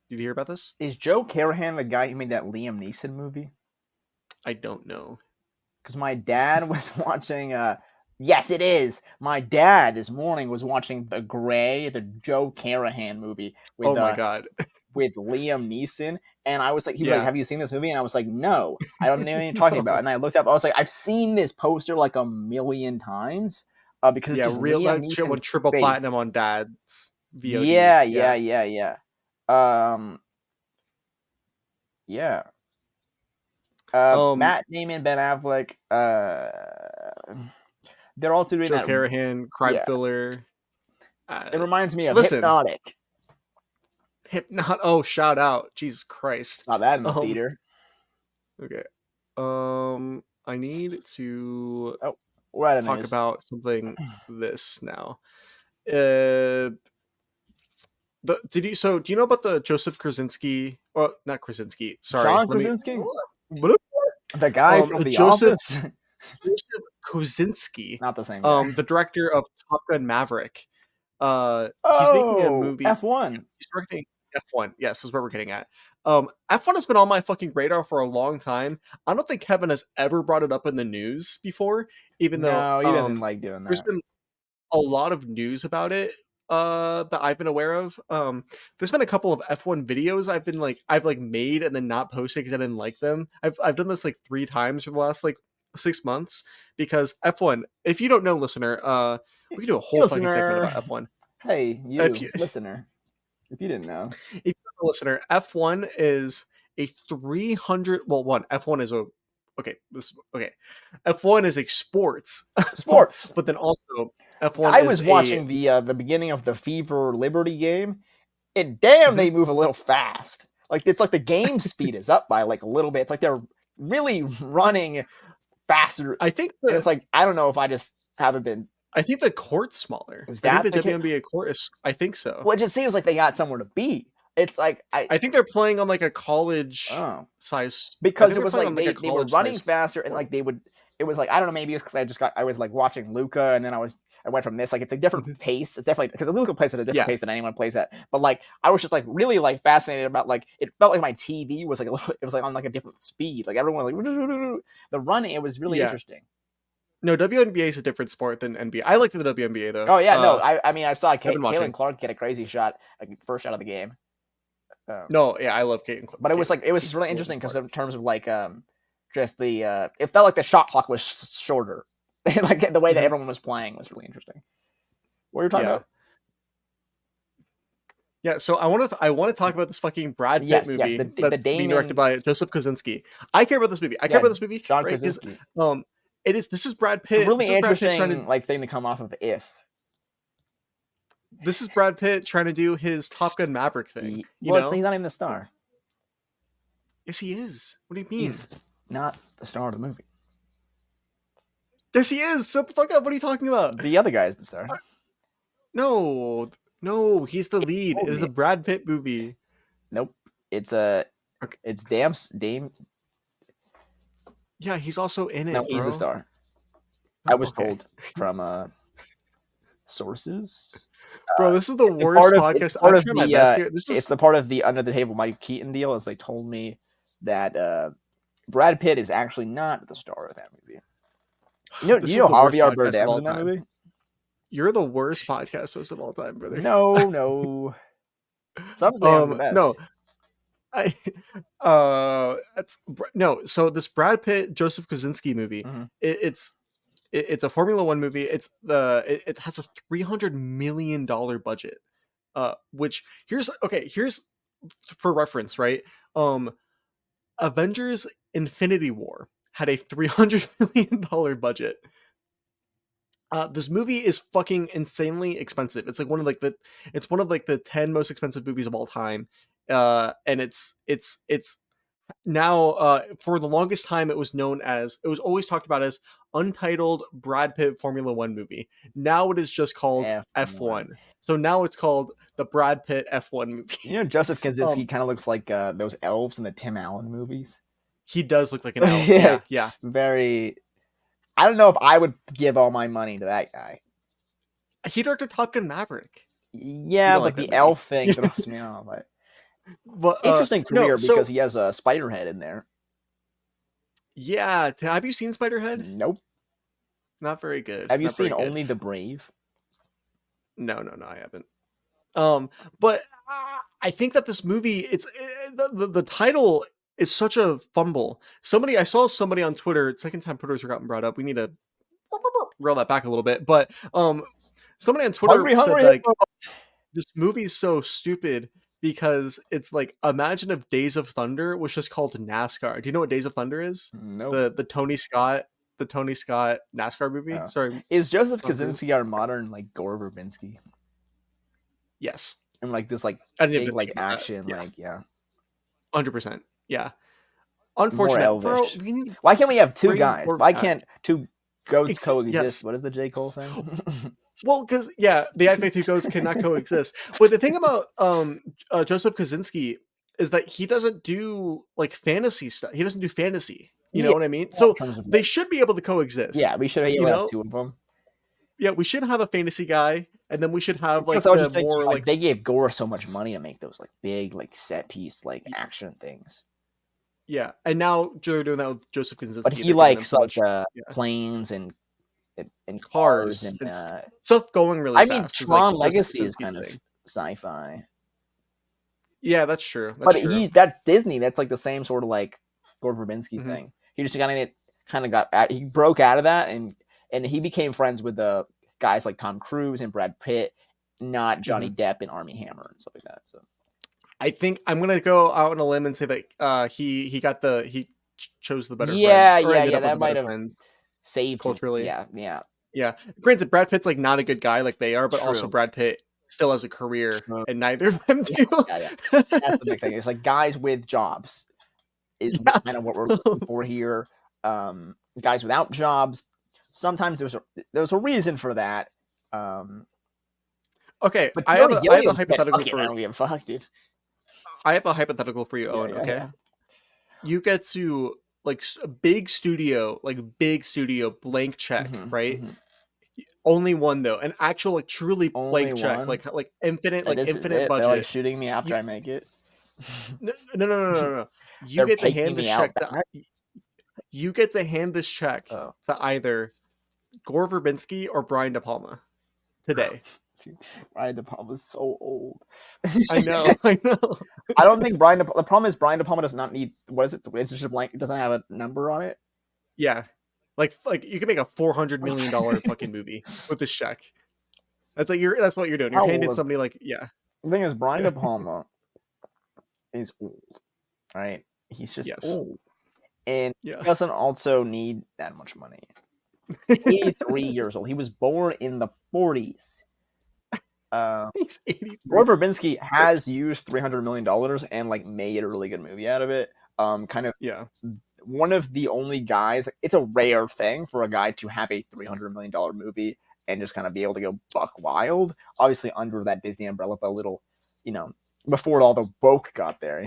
Did you hear about this? Is Joe Carnahan the guy who made that Liam Neeson movie? I don't know. Because my dad was watching. Yes, it is. My dad this morning was watching the Joe Carnahan movie. Oh my god. With Liam Neeson, and I was like, he was like, "Have you seen this movie?" And I was like, "No, I don't know what you're talking about." And I looked up. I was like, "I've seen this poster like a million times." Because it's just real Liam Neeson's with triple face. platinum on Dad's VOD. Yeah. Yeah. Um, Matt Damon, Ben Affleck. They're all doing Joe that. Carnahan, crime Yeah, thriller. it Uh, reminds me of listen, Hypnotic. Hypnot. Oh, shout out, Jesus Christ. Saw that in the Um, theater. okay. I need to Oh, we're at a talk news. about something this now. Uh, did you so do you know about the Joseph Krasinski or not Krasinski? Sorry, John let me. Krasinski, the guy from The Joseph Office. Kosinski, Not the same guy. the director of Top Gun Maverick. He's making a Oh, movie. F1. He's directing F1. Yes, is where we're getting at. F1 has been on my fucking radar for a long time. I don't think Kevin has ever brought it up in the news before, even though No, he doesn't like doing there's that. been a lot of news about it that I've been aware of. There's been a couple of F1 videos I've made and then not posted because I didn't like them. I've done this like 3 times for the last like 6 months because F1. If you don't know, listener, we can do a Hey, whole fucking segment listener. about F1. Hey, If you you listener. If you didn't know, if you're a listener, F1 is a 300. Well, one F1 is a okay. This okay. F1 is a sports, sports. but then also F1 I is was a watching the beginning of the Fever Liberty game. And damn, mhm. they move a little fast. Like it's like the game speed is up by like a little bit. It's like they're really running faster. I think And it's the like I don't know if I just haven't been. I think the court's smaller. Is I think that the the case? WNBA court is. I think so. Well, it just seems like they got somewhere to be. It's like I I think they're playing on like a college oh size. I because think it they're was playing like on like a they were college running size faster and court. like they would. It was like I don't know, maybe it's because I was like watching Luca and then I went from this like it's a different Mhm. pace. It's definitely because Luca plays at a different Yeah. pace than anyone plays at. But like I was just like really like fascinated about like it felt like my TV was like a little, it was like on like a different speed. Like everyone was like the running. It was really Yeah. interesting. No, WNBA is a different sport than NBA. I like the WNBA though. Oh yeah, no, I mean I saw I've been Caitlin watching. Clark get a crazy shot, like first shot of the game. Um, No, yeah, I love but it was like it was just really Caitlin interesting because Clark. in terms of like just the it felt like the shot clock was shorter. Like the way that Mhm. everyone was playing was really interesting. What are you talking Yeah. about? Yeah, so I want to talk about this fucking Brad Pitt Yes, movie the that's being directed Damon, by Joseph Kosinski. I care about this movie. I care yeah, about this movie, John right? Because Krasinski. it is this is Brad It's a Pitt. This really is Brad Pitt trying to interesting like thing to come off of If. this is Brad Pitt trying to do his Top Gun Maverick thing. You Well, he's know? not even the star. Yes, he is. What do you mean? He's not the star of the movie. Yes, he is. Shut the fuck up. What are you talking about? The other guy is the star. No, no, he's the You lead. told It is me. a Brad Pitt movie. Nope. It's Okay. it's Dame. Yeah, he's also in No, it, he's the bro. star. I Oh, was okay. told from sources. Bro, this is the It's part worst of it's podcast. part I'm of trying my the best here. This it's is the part of the under the table Mike Keaton deal. Is they told me that Brad Pitt is actually not the star of that movie. this You is know the worst Javier podcast of Bardem's all in that time. movie? You're the worst podcast host of all time, brother. No, no. Some say I'm the No, best. I no. So this Brad Pitt Joseph Kosinski movie, Mm-hmm. it's it's a Formula One movie. It has a $300 million budget. Which here's for reference, right? Avengers Infinity War had a $300 million budget. This movie is fucking insanely expensive. It's like one of like the 10 most expensive movies of all time. And it's now for the longest time it was always talked about as untitled Brad Pitt Formula One movie. Now it is just called F1. F1. So now it's called the Brad Pitt F1 movie. Joseph um Kaczynski kind of looks like those elves in the Tim Allen movies. he does look like an elf. Yeah, Yeah, yeah. very. I don't know if I would give all my money to that guy. He directed Top Gun Maverick. You Yeah, don't but like that the movie. elf thing throws me off. But Interesting no, career because so he has a Spiderhead in there. yeah, have you seen Spiderhead? Nope. Not very good. Have you Not seen very good. Only the Brave? No, no, no, I haven't. But I think that this movie, the title is such a fumble. I saw somebody on Twitter. Second time Twitter's gotten brought up. We need to roll that back a little bit. But somebody on Twitter Hungry, said hungry like hippo. this movie is so stupid because it's like, imagine if Days of Thunder was just called NASCAR. Do you know what Days of Thunder is? Nope. The Tony Scott NASCAR movie. Oh. Sorry, Is Joseph Tom Cruise. Kaczynski our modern like Gore Verbinski? Yes, And like this like I didn't big even think like about that. action, Yeah, like yeah. 100%. Yeah, More unfortunate, bro. elvish. We need to Why can't we have two bring guys? Gore Why back. can't two goats coexist? Yes. What is the J. Cole thing? Well, because yeah, the fact two goats cannot coexist. But the thing about Joseph Kaczynski is that he doesn't do like fantasy stuff. He doesn't do fantasy. You Yeah, know what I mean? in So terms of they like, should be able to yeah, coexist. we should be You able to have know? two of them. Yeah, we should have a fantasy guy, and then we should have Because like I was the just thinking, more like like they gave Gore so much money to make those like big, like set piece, like action things. yeah. And now they're doing that with Joseph But Kaczynski. he They're giving him likes so like much, yeah, planes and cars cars and and stuff going really I mean fast is like Tron Joseph Legacy is Kaczynski's kind of thing. sci-fi. Yeah, that's true. That's But true. that Disney, that's like the same sort of like Gore Verbinski Hmm. thing. He just kind of got he broke out of that and he became friends with the guys like Tom Cruise and Brad Pitt, not Johnny Hmm. Depp and Armie Hammer and stuff like that. So I think I'm gonna go out on a limb and say that he chose the better yeah, friends or yeah, ended yeah, up with that the might better have friends saved his culturally. yeah, yeah. Yeah, granted, Brad Pitt's like not a good guy like they are, but also True. Brad Pitt still has a career, True. and neither of them Yeah, do. yeah, yeah. That's the big thing. It's like guys with jobs is Yeah. kind of what we're looking for here. Guys without jobs. Sometimes there's a reason for that. Um, Okay, but I have Terry a I have a Gilliam said, hypothetical "Fuck it, I for don't give a fuck, dude." I have a hypothetical for you, Yeah, Owen. yeah, Okay, yeah. you get to like a big studio, blank check, Mhm, right? mhm. Only one though, an actual like truly Only blank check, one. like infinite And this is infinite it. They're like budget. shooting me after You I make it. no no no no no no. You They're get to hand taking this me out check back. you get to hand this check Oh, to either Gore Verbinski or Brian De Palma today. dude, Brian De Palma's so old. I know, I know. I don't think Brian. The problem is Brian De Palma does not need. What is it? It's just a blank. It doesn't have a number on it. Yeah, like you can make a $400 million fucking movie with this check. That's what you're doing. You're How handing old? somebody like yeah. The thing is, Brian De Palma is old. Right? He's just Yes. old, and Yeah. he doesn't also need that much money. 83 years old. He was born in the 40s. Uh, He's Roy 83. Verbinski has used $300 million and like made a really good movie out of it. Kind of Yeah. one of the only guys. It's a rare thing for a guy to have a $300 million movie and just kind of be able to go buck wild. Obviously, under that Disney umbrella, but a little, you know, before all the woke got there,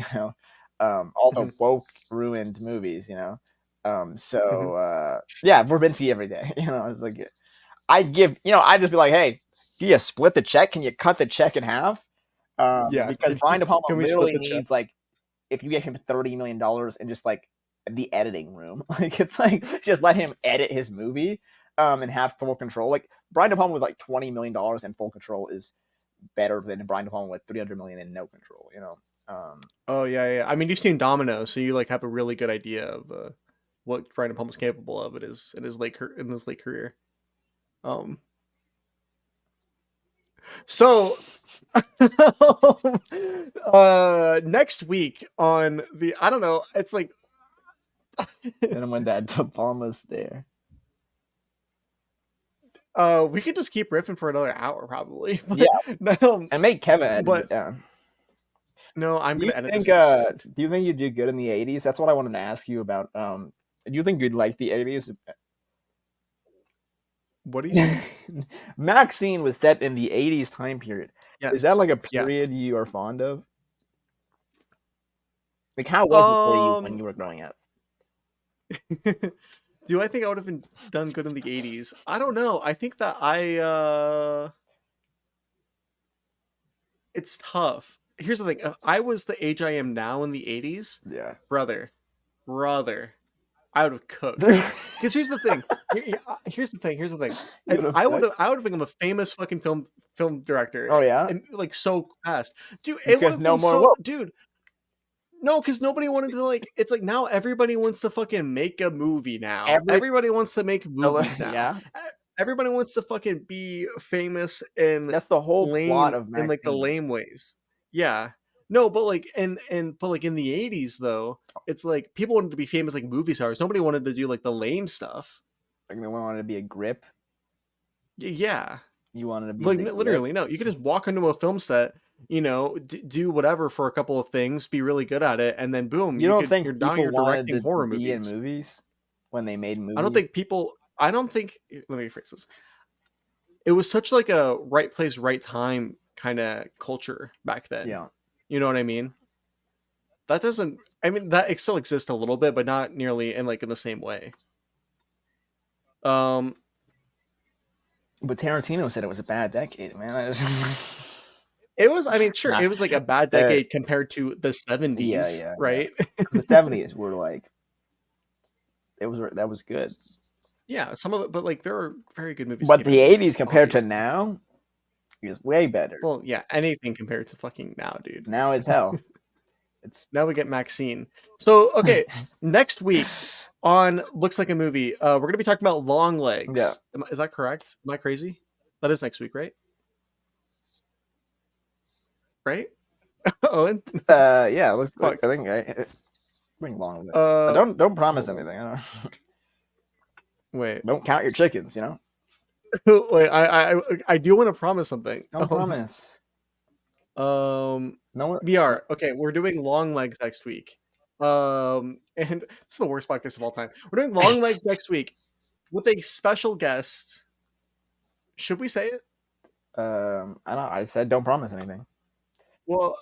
all the Mhm, woke ruined movies, mhm. Yeah, Verbinski every day. It's like I'd give, I'd just be like, hey, do you split the check? Can you cut the check in half? Yeah. Because Brian De Palma Can we split literally the check? needs like, if you gave him $30 million and just like the editing room, like it's like just let him edit his movie, and have full control. Like Brian De Palma with like $20 million and full control is better than Brian De Palma with 300 million and no control. Oh yeah, yeah. I mean, you've seen Domino, so you like have a really good idea of what Brian De Palma's capable of in his late career. Um. So, next week on the I don't know. It's like And when that De Palma's there, we could just keep riffing for another hour probably, yeah, but no, and make Kevin edit it but down. no, I'm Do you gonna edit this think episode. do you think you did good in the 80s? That's what I wanted to ask you about. Do you think you'd like the 80s? What are you saying? MaXXXine was set in the 80s time period. Is that Yes. like a Yeah. period you are fond of? Like how was it for you when Um. you were growing up? Do I think I would have been done good in the 80s? I don't know. I think that it's tough. Here's the thing. If I was the age I am now in the 80s, Yeah. brother, I would have cooked. Because here's the thing. Here's the thing. You would have cooked? I would have become a famous fucking film director Oh yeah? and like so fast. Dude, it would Because have no been more so woke. dude. No, because nobody wanted to like. It's like now everybody wants to fucking make a movie now. Every Everybody wants to make movies now. yeah. Everybody wants to fucking be famous in That's the whole plot lame of in like the MaXXXine. lame ways. Yeah. No, but like but like in the 80s though, it's like people wanted to be famous like movie stars. Nobody wanted to do like the lame stuff. Like they wanted to be a grip. Yeah. You wanted to be Like the grip. literally no. You could just walk into a film set, do whatever for a couple of things, be really good at it, and then boom, You don't you're think now people you're wanted directing to horror be in movies. movies when they made I don't movies? think people I don't think let me rephrase this. It was such like a right place, right time kind of culture back then. Yeah. You know what I mean? That doesn't I mean that it still exists a little bit, but not nearly in the same way. Um But Tarantino said it was a bad decade, man. I just it was I mean, sure, nah. it was like a bad Uh, decade compared to the yeah, 70s, yeah, yeah. right? Because the '70s were like that was good. Yeah, some of it, but like there are very good movies But came the out '80s movies, compared to obviously. now is way better. Well, yeah, anything compared to fucking now, dude. Now as hell. It's Now we get MaXXXine. So okay, next week on Looks Like a Movie, we're gonna be talking about Long yeah. Legs. Is that correct? Am I crazy? That is next week, right? Right? Owen? Yeah. It looks. Fuck. I think I bring along with it. But Uh, don't promise hold on. anything. Wait. Don't count your chickens. You know. Wait. I do want to promise something. Don't promise. Um, No one. we are okay. We're doing Long Legs next week. And it's the worst podcast of all time. We're doing Long Legs next week with a special guest. Should we say it? I don't. I said don't promise anything. Well,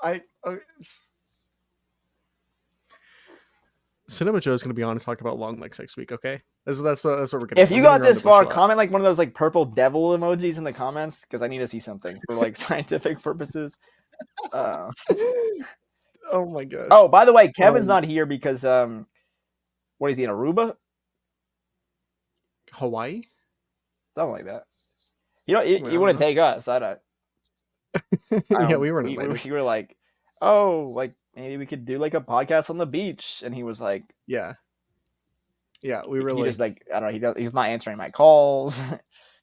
Cinema Joe's going to be on to talk about Long Legs next week. Okay, that's what we're going to If do. you I'm beating got around this the bush far, a lot. comment like one of those like purple devil emojis in the comments because I need to see something for like scientific purposes. Uh, Oh my gosh. oh, by the way, Kevin's Um, not here because what is he in Aruba? Hawaii? Something like that. You know, Something, I he don't wouldn't know. take us. I don't. I Yeah, don't. we weren't We invited. were like, oh, like maybe we could do like a podcast on the beach, and he was like, Yeah. Yeah, we were he just like, like I don't know. He's not answering my calls.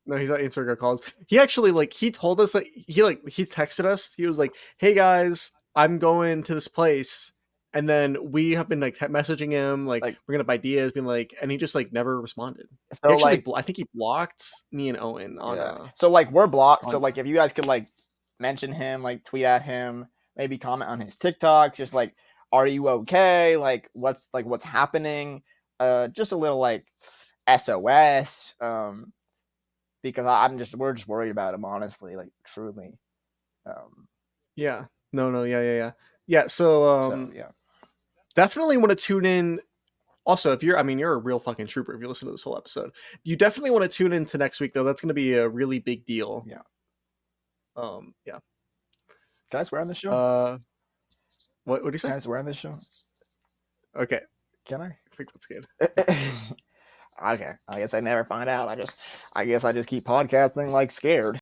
no, he's not answering our calls. He actually he told us that he texted us. He was like, "Hey guys, I'm going to this place," and then we have been like messaging him, like like bringing up ideas, being like, and he just like never responded. He so, actually, like I think he blocked me and Owen on yeah. So like we're blocked. So on like if you guys could like mention him, like tweet at him, maybe comment on his TikTok, just like, are you okay? Like what's happening? Just a little like SOS. Because we're just worried about him, honestly, like truly. Um, yeah, no, yeah. So so yeah, definitely want to tune in. Also, if you're a real fucking trooper if you listen to this whole episode. You definitely want to tune into next week though. That's going to be a really big deal. yeah. Yeah. Can I swear on this show? What do you say? Can I swear on this show? Okay, Can I think that's good. I? Okay, I guess I never find out. I guess I just keep podcasting like scared.